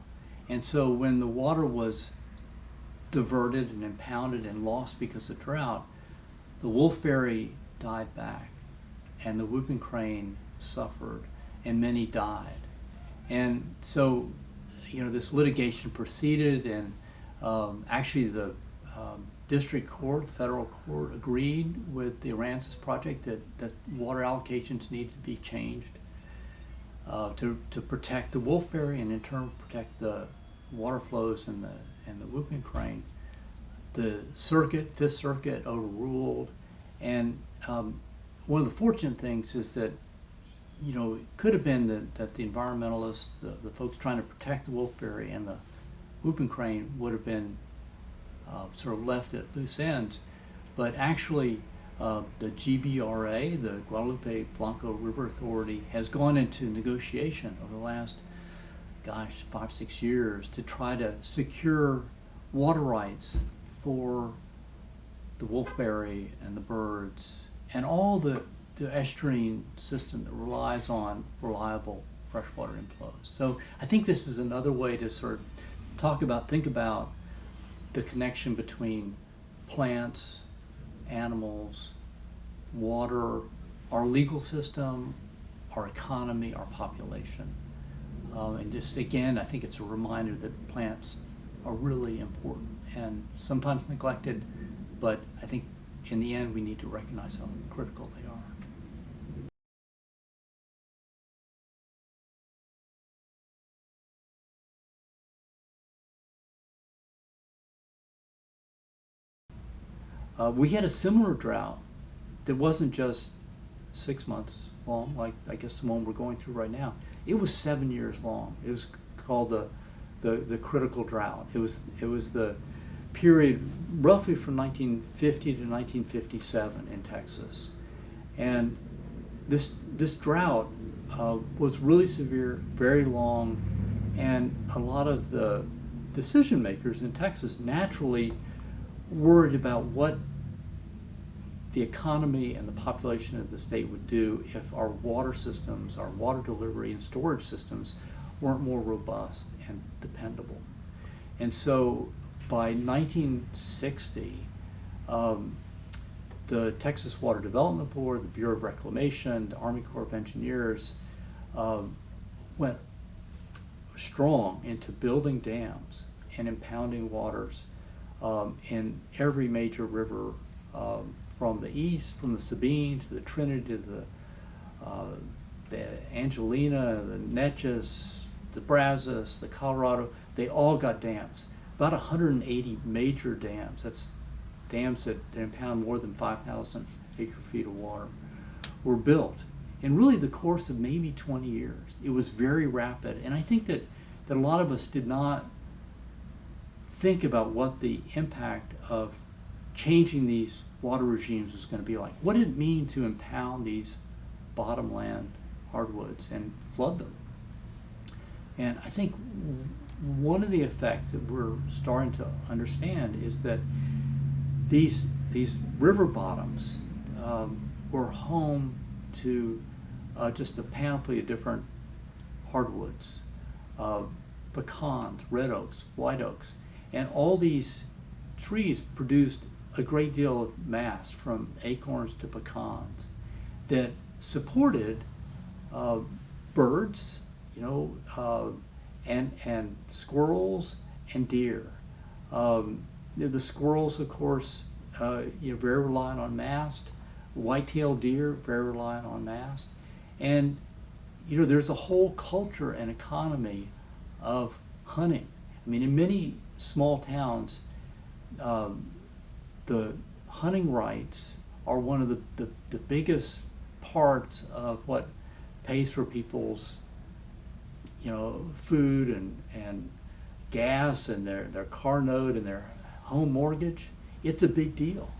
And so when the water was diverted and impounded and lost because of drought, the wolfberry died back and the whooping crane suffered and many died. And so, this litigation proceeded, and actually the district court, the federal court, agreed with the Aransas Project that water allocations need to be changed to protect the wolfberry and in turn protect the water flows and the whooping crane. The Fifth Circuit overruled, and one of the fortunate things is that it could have been that the environmentalists, the folks trying to protect the wolfberry and the whooping crane would have been sort of left at loose ends, but actually the GBRA, the Guadalupe Blanco River Authority, has gone into negotiation over the last, 5-6 years to try to secure water rights for the wolfberry and the birds and all the estuarine system that relies on reliable freshwater inflows. So I think this is another way to sort of think about the connection between plants, animals, water, our legal system, our economy, our population. And just again, I think it's a reminder that plants are really important and sometimes neglected, but I think in the end we need to recognize how critical they are. We had a similar drought that wasn't just 6 months long, like I guess the one we're going through right now. It was 7 years long. It was called the critical drought. It was the period roughly from 1950 to 1957 in Texas, and this drought was really severe, very long, and a lot of the decision makers in Texas naturally worried about what the economy and the population of the state would do if our water systems, our water delivery and storage systems weren't more robust and dependable. And so by 1960, the Texas Water Development Board, the Bureau of Reclamation, the Army Corps of Engineers strong into building dams and impounding waters in every major river, from the east, from the Sabine to the Trinity to the Angelina, the Neches, the Brazos, the Colorado. They all got dams. About 180 major dams. That's dams that impound more than 5,000 acre-feet of water, were built in really the course of maybe 20 years. It was very rapid. And I think that a lot of us did not think about what the impact of changing these water regimes was going to be like. What did it mean to impound these bottomland hardwoods and flood them? And I think one of the effects that we're starting to understand is that these river bottoms were home to just a panoply of different hardwoods, pecans, red oaks, white oaks, and all these trees produced a great deal of mast, from acorns to pecans, that supported birds, and squirrels and deer. The squirrels, of course, very reliant on mast. White-tailed deer, very reliant on mast. And there's a whole culture and economy of hunting. I mean, in many small towns, the hunting rights are one of the biggest parts of what pays for people's food and gas and their car note and their home mortgage. It's a big deal.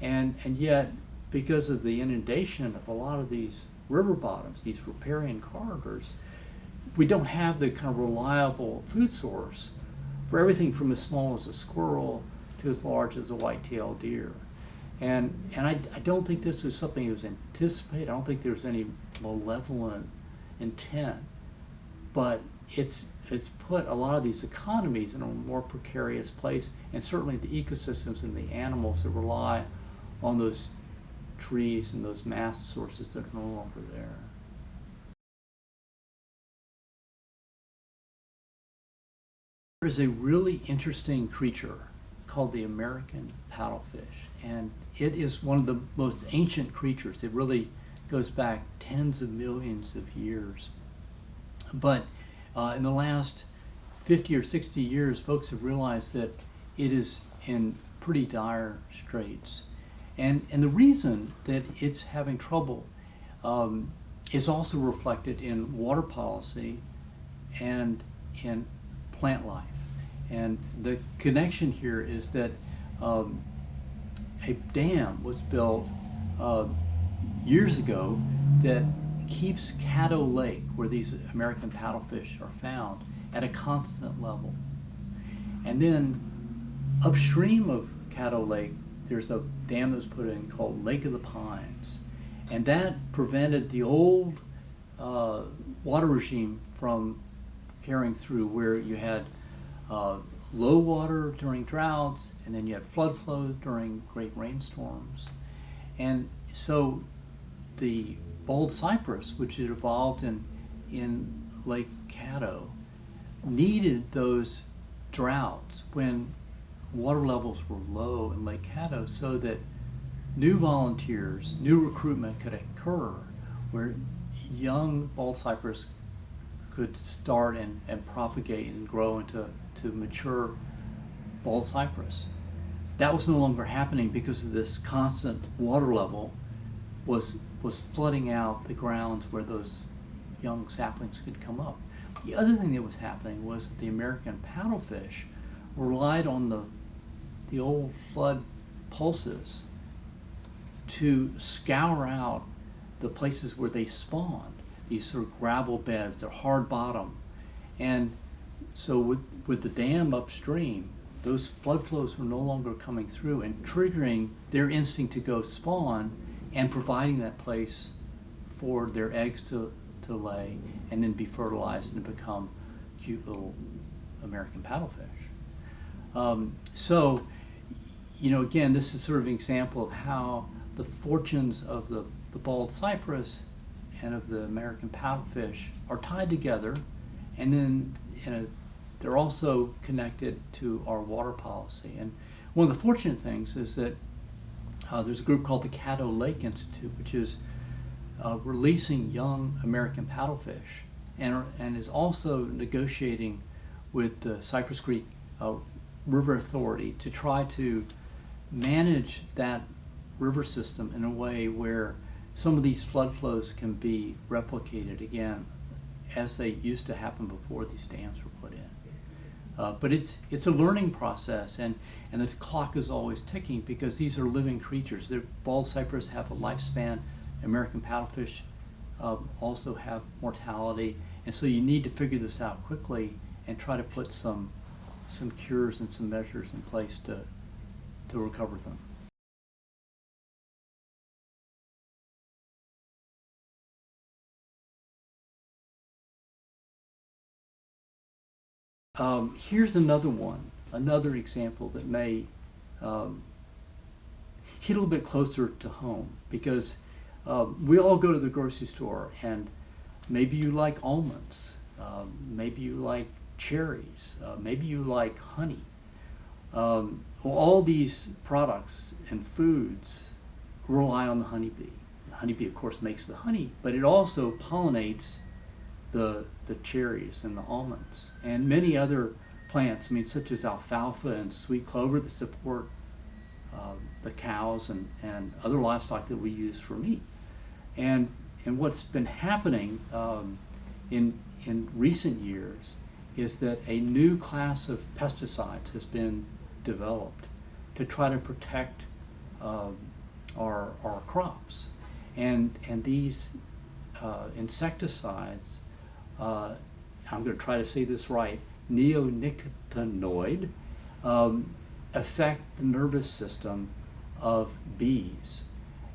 And yet, because of the inundation of a lot of these river bottoms, these riparian corridors, we don't have the kind of reliable food source for everything from as small as a squirrel to as large as a white-tailed deer. And I don't think this was something that was anticipated. I don't think there's any malevolent intent, but it's put a lot of these economies in a more precarious place, and certainly the ecosystems and the animals that rely on those trees and those mast sources that are no longer there. There is a really interesting creature called the American paddlefish, and it is one of the most ancient creatures. It really goes back tens of millions of years. But in the last 50 or 60 years, folks have realized that it is in pretty dire straits. And the reason that it's having trouble is also reflected in water policy and in plant life. And the connection here is that a dam was built years ago that keeps Caddo Lake, where these American paddlefish are found, at a constant level. And then upstream of Caddo Lake, there's a dam that was put in called Lake of the Pines. And that prevented the old water regime from carrying through, where you had low water during droughts, and then you had flood flows during great rainstorms. And so the bald cypress, which had evolved in Lake Caddo, needed those droughts when water levels were low in Lake Caddo, so that new volunteers, new recruitment could occur, where young bald cypress could start and propagate and grow into mature bald cypress. That was no longer happening because of this constant water level was flooding out the grounds where those young saplings could come up. The other thing that was happening was that the American paddlefish relied on the old flood pulses to scour out the places where they spawned, these sort of gravel beds, they're hard bottom. And so with the dam upstream, those flood flows were no longer coming through and triggering their instinct to go spawn and providing that place for their eggs to lay and then be fertilized and become cute little American paddlefish. So, again, this is sort of an example of how the fortunes of the bald cypress and of the American paddlefish are tied together, And then they're also connected to our water policy. And one of the fortunate things is that there's a group called the Caddo Lake Institute, which is releasing young American paddlefish, and is also negotiating with the Cypress Creek River Authority to try to manage that river system in a way where some of these flood flows can be replicated again as they used to happen before these dams were put in. But it's a learning process, and the clock is always ticking because these are living creatures. The bald cypress have a lifespan. American paddlefish also have mortality, and so you need to figure this out quickly and try to put some cures and some measures in place to recover them. Here's another example that may hit a little bit closer to home, because we all go to the grocery store, and maybe you like almonds, maybe you like cherries, maybe you like honey. All these products and foods rely on the honeybee. The honeybee, of course, makes the honey, but it also pollinates the cherries and the almonds and many other plants, such as alfalfa and sweet clover that support the cows and other livestock that we use for meat. And what's been happening in recent years is that a new class of pesticides has been developed to try to protect our crops. And these insecticides, I'm going to try to say this right, neonicotinoid, affect the nervous system of bees.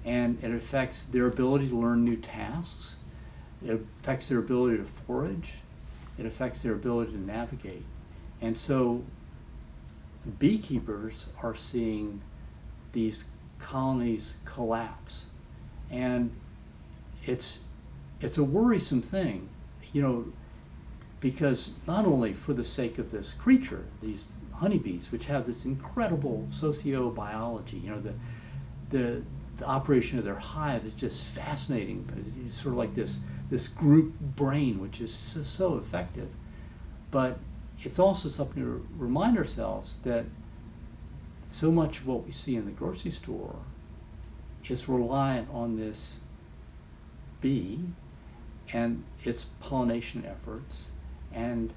And it affects their ability to learn new tasks. It affects their ability to forage. It affects their ability to navigate. And so beekeepers are seeing these colonies collapse. And it's a worrisome thing, because not only for the sake of this creature, these honeybees, which have this incredible sociobiology, the operation of their hive is just fascinating. It's sort of like this group brain, which is so effective. But it's also something to remind ourselves that so much of what we see in the grocery store is reliant on this bee and its pollination efforts. And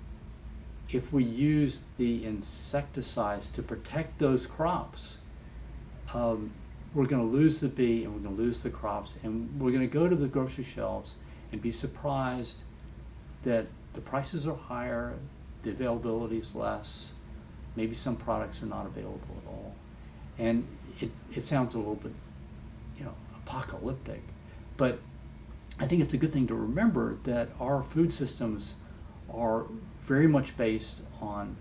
if we use the insecticides to protect those crops, we're going to lose the bee and we're going to lose the crops, and we're going to go to the grocery shelves and be surprised that the prices are higher, the availability is less, maybe some products are not available at all. And it sounds a little bit, apocalyptic, but I think it's a good thing to remember that our food systems are very much based on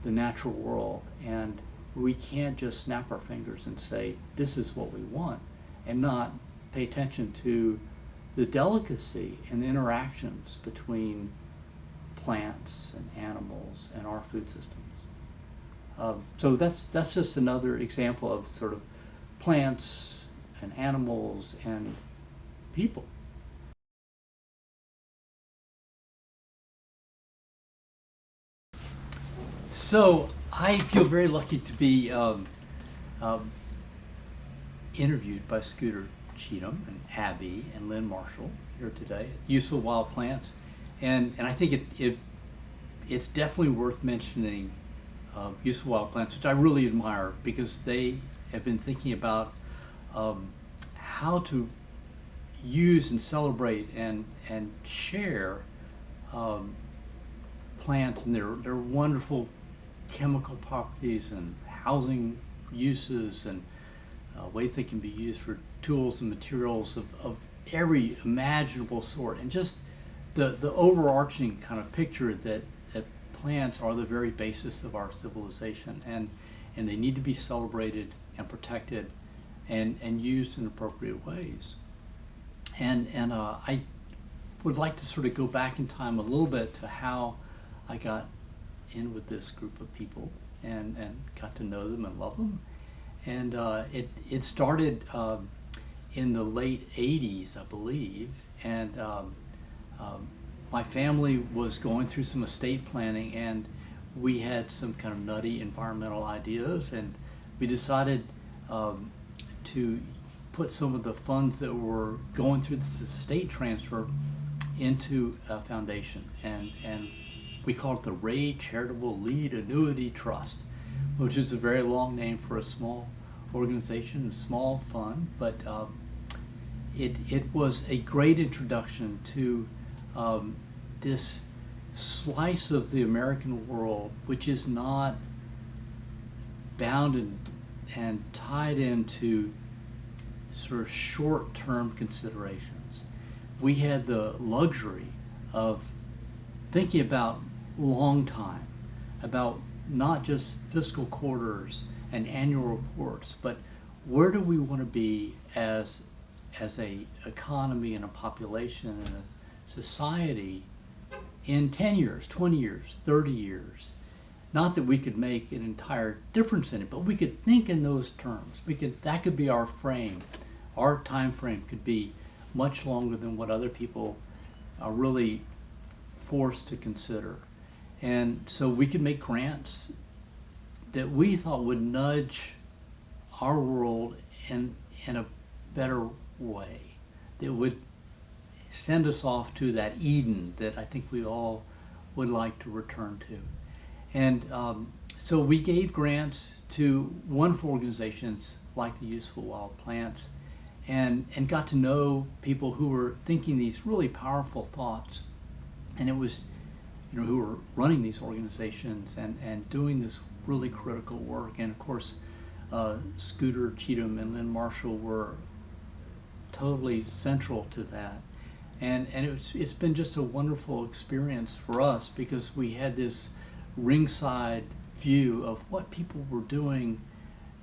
the natural world, and we can't just snap our fingers and say, this is what we want, and not pay attention to the delicacy and the interactions between plants and animals and our food systems. So that's just another example of sort of plants and animals and people. So I feel very lucky to be interviewed by Scooter Cheatham and Abby and Lynn Marshall here today at Useful Wild Plants, and I think it's definitely worth mentioning Useful Wild Plants, which I really admire, because they have been thinking about how to use and celebrate and share plants and their wonderful chemical properties and housing uses and ways they can be used for tools and materials of every imaginable sort, and just the overarching kind of picture that plants are the very basis of our civilization, and they need to be celebrated and protected and used in appropriate ways. And would like to sort of go back in time a little bit to how I got in with this group of people and got to know them and love them. And it started in the late 80s, I believe, and my family was going through some estate planning, and we had some kind of nutty environmental ideas, and we decided to put some of the funds that were going through this estate transfer into a foundation, and we call it the Ray Charitable Lead Annuity Trust, which is a very long name for a small organization, a small fund, but it was a great introduction to this slice of the American world, which is not bound and tied into sort of short-term considerations. We had the luxury of thinking about long time, about not just fiscal quarters and annual reports, but where do we want to be as a economy and a population and a society in 10 years, 20 years, 30 years. Not that we could make an entire difference in it, but we could think in those terms. That could be our frame. Our time frame could be much longer than what other people are really forced to consider. And so we could make grants that we thought would nudge our world in a better way, that would send us off to that Eden that I think we all would like to return to. And so we gave grants to wonderful organizations like the Useful Wild Plants, and got to know people who were thinking these really powerful thoughts. And it was, who were running these organizations and doing this really critical work. And of course, Scooter Cheatham and Lynn Marshall were totally central to that. And it's been just a wonderful experience for us, because we had this ringside view of what people were doing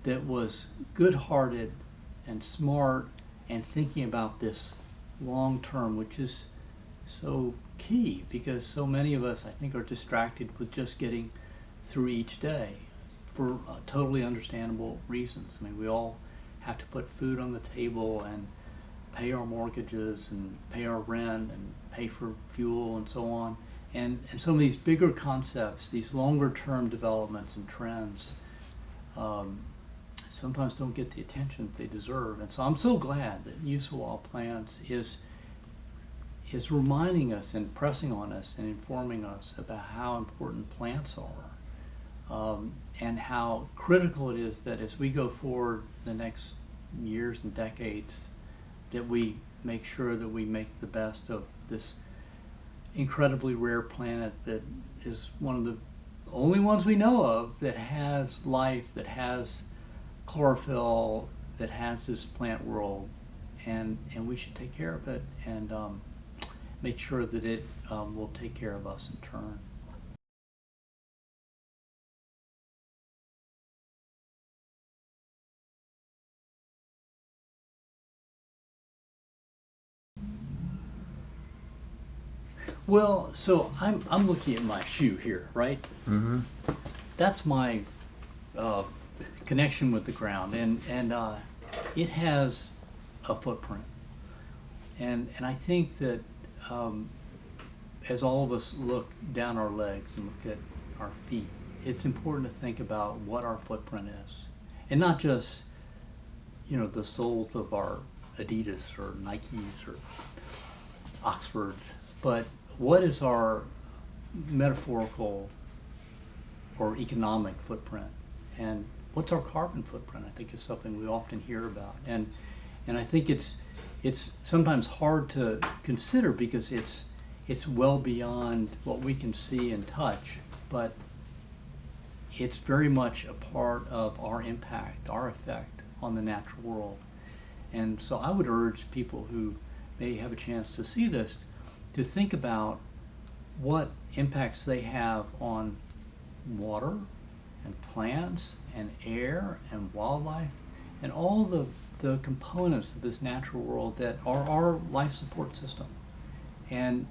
that was good-hearted and smart and thinking about this long term, which is so key, because so many of us, I think, are distracted with just getting through each day for totally understandable reasons. I mean, we all have to put food on the table and pay our mortgages and pay our rent and pay for fuel and so on. And some of these bigger concepts, these longer term developments and trends, sometimes don't get the attention they deserve. And so I'm so glad that Useful Wild Plants is reminding us and pressing on us and informing us about how important plants are, and how critical it is that as we go forward the next years and decades, that we make sure that we make the best of this incredibly rare planet that is one of the only ones we know of that has life, that has chlorophyll, that has this plant world, and we should take care of it and make sure that it will take care of us in turn. Well, so I'm looking at my shoe here, right? Mm-hmm. That's my connection with the ground, and it has a footprint, and I think that as all of us look down our legs and look at our feet, it's important to think about what our footprint is, and not just the soles of our Adidas or Nikes or Oxfords, but what is our metaphorical or economic footprint, and what's our carbon footprint? I think is something we often hear about, and I think it's sometimes hard to consider because it's well beyond what we can see and touch, but it's very much a part of our impact, our effect on the natural world. And so I would urge people who may have a chance to see this to think about what impacts they have on water and plants and air and wildlife and all the components of this natural world that are our life support system. and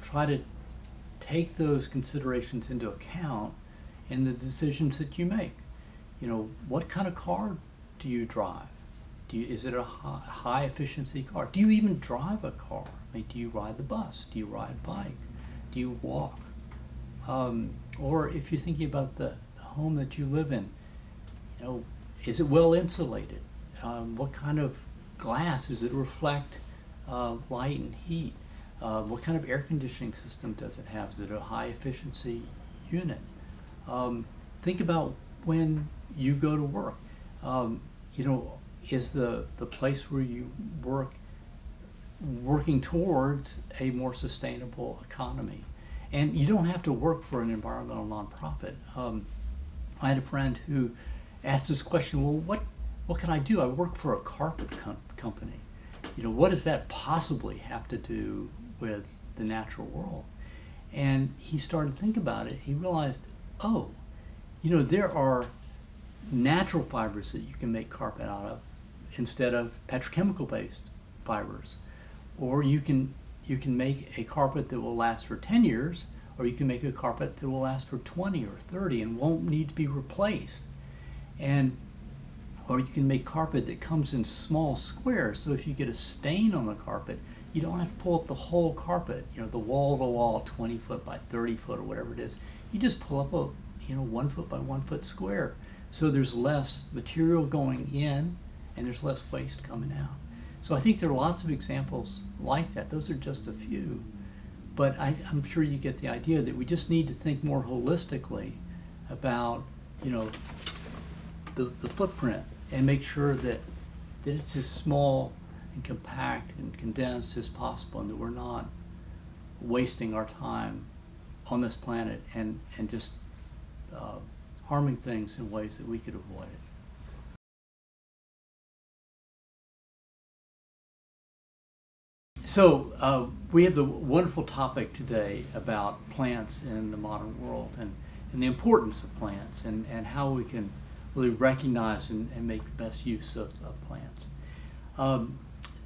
try to take those considerations into account in the decisions that you make. What kind of car do you drive? Is it a high efficiency car? Do you even drive a car? Do you ride the bus? Do you ride a bike? Do you walk? Or if you're thinking about the home that you live in, is it well insulated? What kind of glass does it reflect light and heat? What kind of air conditioning system does it have? Is it a high efficiency unit? Think about when you go to work. Is the place where you work working towards a more sustainable economy? And you don't have to work for an environmental nonprofit. I had a friend who asked this question, well, what can I do? I work for a carpet company. What does that possibly have to do with the natural world? And he started to think about it. He realized, there are natural fibers that you can make carpet out of instead of petrochemical-based fibers. Or you can make a carpet that will last for 10 years, or you can make a carpet that will last for 20 or 30 and won't need to be replaced. Or you can make carpet that comes in small squares, so if you get a stain on the carpet, you don't have to pull up the whole carpet, the wall-to-wall, 20 foot by 30 foot or whatever it is. You just pull up a 1 foot by 1 foot square. So there's less material going in and there's less waste coming out. So I think there are lots of examples like that. Those are just a few. But I'm sure you get the idea that we just need to think more holistically about, the footprint, and make sure that it's as small and compact and condensed as possible, and that we're not wasting our time on this planet and just harming things in ways that we could avoid it. So we have the wonderful topic today about plants in the modern world, and the importance of plants, and how we can really recognize and make the best use of plants.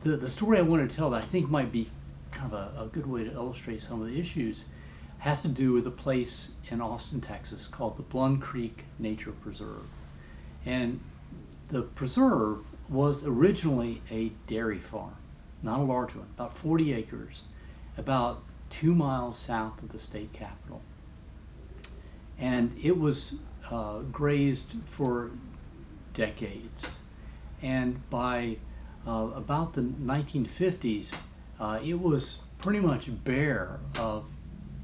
The story I want to tell that I think might be kind of a good way to illustrate some of the issues has to do with a place in Austin, Texas called the Blunn Creek Nature Preserve. And the preserve was originally a dairy farm, not a large one, about 40 acres, about 2 miles south of the state capitol. And it was grazed for decades. And by about the 1950s, it was pretty much bare of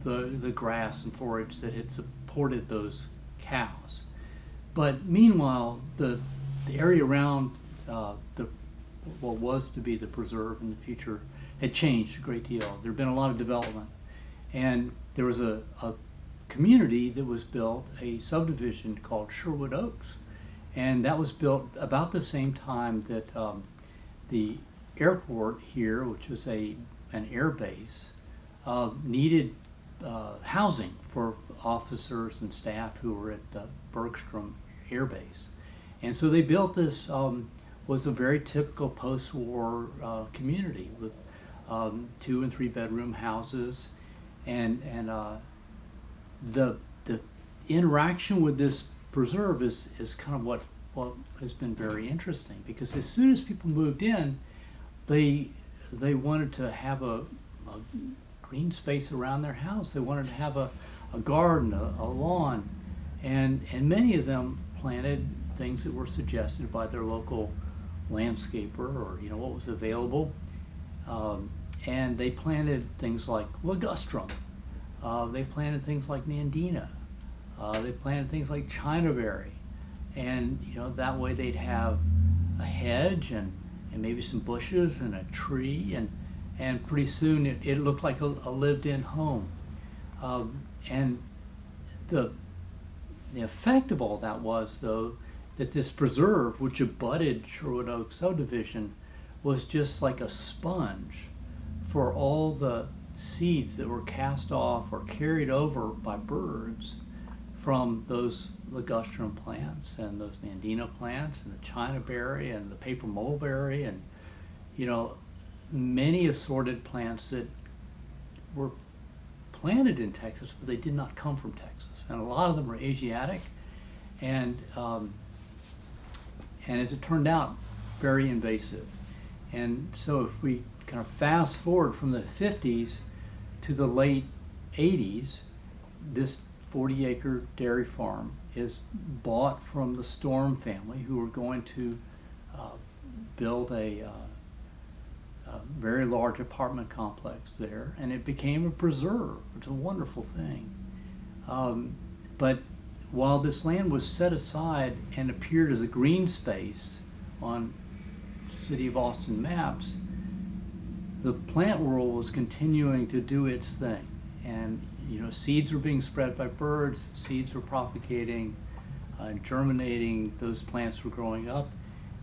the grass and forage that had supported those cows. But meanwhile, the area around what was to be the preserve in the future had changed a great deal. There had been a lot of development. And there was a community that was built, a subdivision called Sherwood Oaks. And that was built about the same time that the airport here, which was an air base, needed housing for officers and staff who were at Bergstrom Air Base. And so they built this, was a very typical post-war community with 2 and 3 bedroom houses, and the interaction with this preserve is kind of what has been very interesting, because as soon as people moved in, they wanted to have a green space around their house. They wanted to have a garden, a lawn, and many of them planted things that were suggested by their local landscaper, or what was available. And they planted things like ligustrum. They planted things like nandina. They planted things like chinaberry. And that way they'd have a hedge and maybe some bushes and a tree, and pretty soon it looked like a lived-in home. And the effect of all that was, though, that this preserve, which abutted Sherwood Oaks subdivision, was just like a sponge for all the seeds that were cast off or carried over by birds from those ligustrum plants and those nandina plants and the chinaberry and the paper mulberry and many assorted plants that were planted in Texas, but they did not come from Texas. And a lot of them were Asiatic, and as it turned out, very invasive. And so if we kind of fast forward from the 50s to the late 80s, this 40-acre dairy farm is bought from the Storm family, who were going to build a very large apartment complex there, and it became a preserve. It's a wonderful thing. But while this land was set aside and appeared as a green space on City of Austin maps, the plant world was continuing to do its thing. And seeds were being spread by birds, seeds were propagating, germinating, those plants were growing up.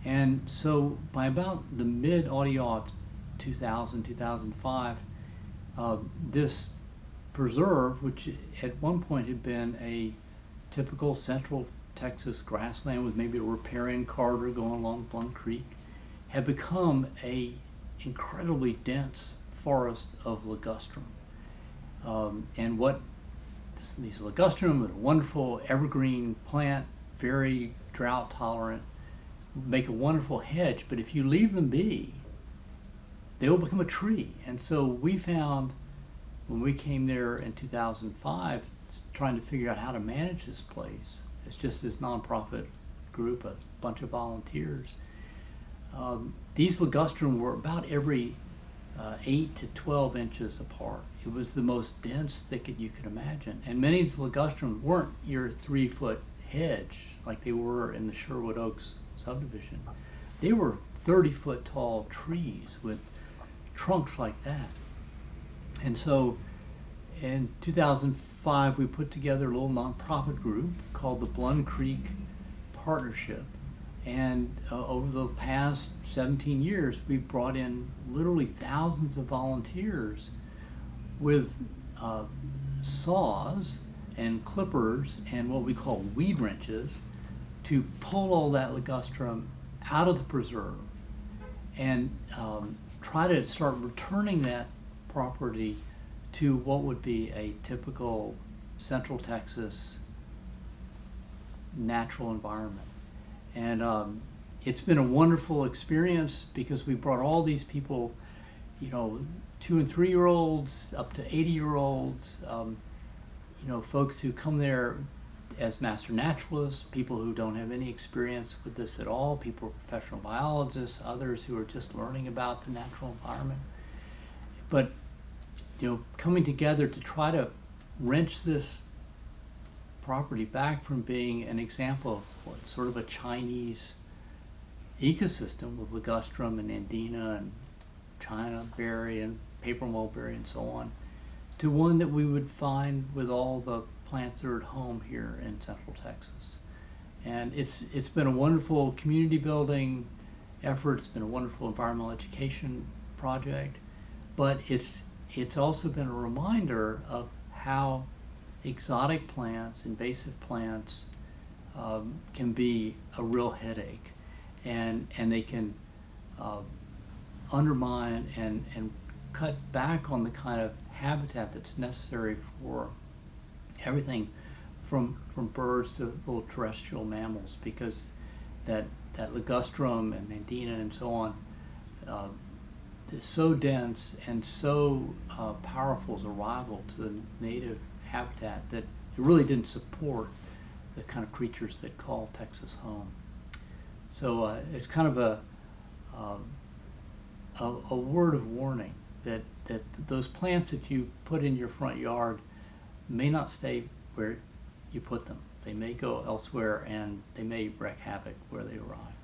And so by about the mid-aughts, 2000, 2005, this preserve, which at one point had been a typical central Texas grassland with maybe a riparian corridor going along Blunn Creek, had become a incredibly dense forest of ligustrum. And what these ligustrum, a wonderful evergreen plant, very drought tolerant, make a wonderful hedge, but if you leave them be, they will become a tree. And so we found, when we came there in 2005, trying to figure out how to manage this place, it's just this nonprofit group, a bunch of volunteers. These ligustrum were about every 8 to 12 inches apart. It was the most dense thicket you could imagine. And many of the ligustrum weren't your 3-foot hedge like they were in the Sherwood Oaks subdivision. They were 30-foot tall trees with trunks like that. And so in 2005, we put together a little nonprofit group called the Blunn Creek Partnership. And over the past 17 years, we've brought in literally thousands of volunteers with saws and clippers and what we call weed wrenches to pull all that ligustrum out of the preserve and try to start returning that property to what would be a typical Central Texas natural environment. And it's been a wonderful experience because we brought all these people, 2 and 3-year-olds up to 80-year-olds, folks who come there as master naturalists, people who don't have any experience with this at all, people who are professional biologists, others who are just learning about the natural environment. But, coming together to try to wrench this property back from being an example of what sort of a Chinese ecosystem with ligustrum and andina and China berry and paper mulberry and so on, to one that we would find with all the plants that are at home here in Central Texas. And it's been a wonderful community building effort. It's been a wonderful environmental education project, but it's also been a reminder of how exotic plants, invasive plants, can be a real headache, and they can undermine and cut back on the kind of habitat that's necessary for everything from birds to little terrestrial mammals, because that ligustrum and andina and so on is so dense and so powerful as a rival to the native habitat that it really didn't support the kind of creatures that call Texas home. So it's kind of a word of warning that those plants that you put in your front yard may not stay where you put them. They may go elsewhere, and they may wreak havoc where they arrive.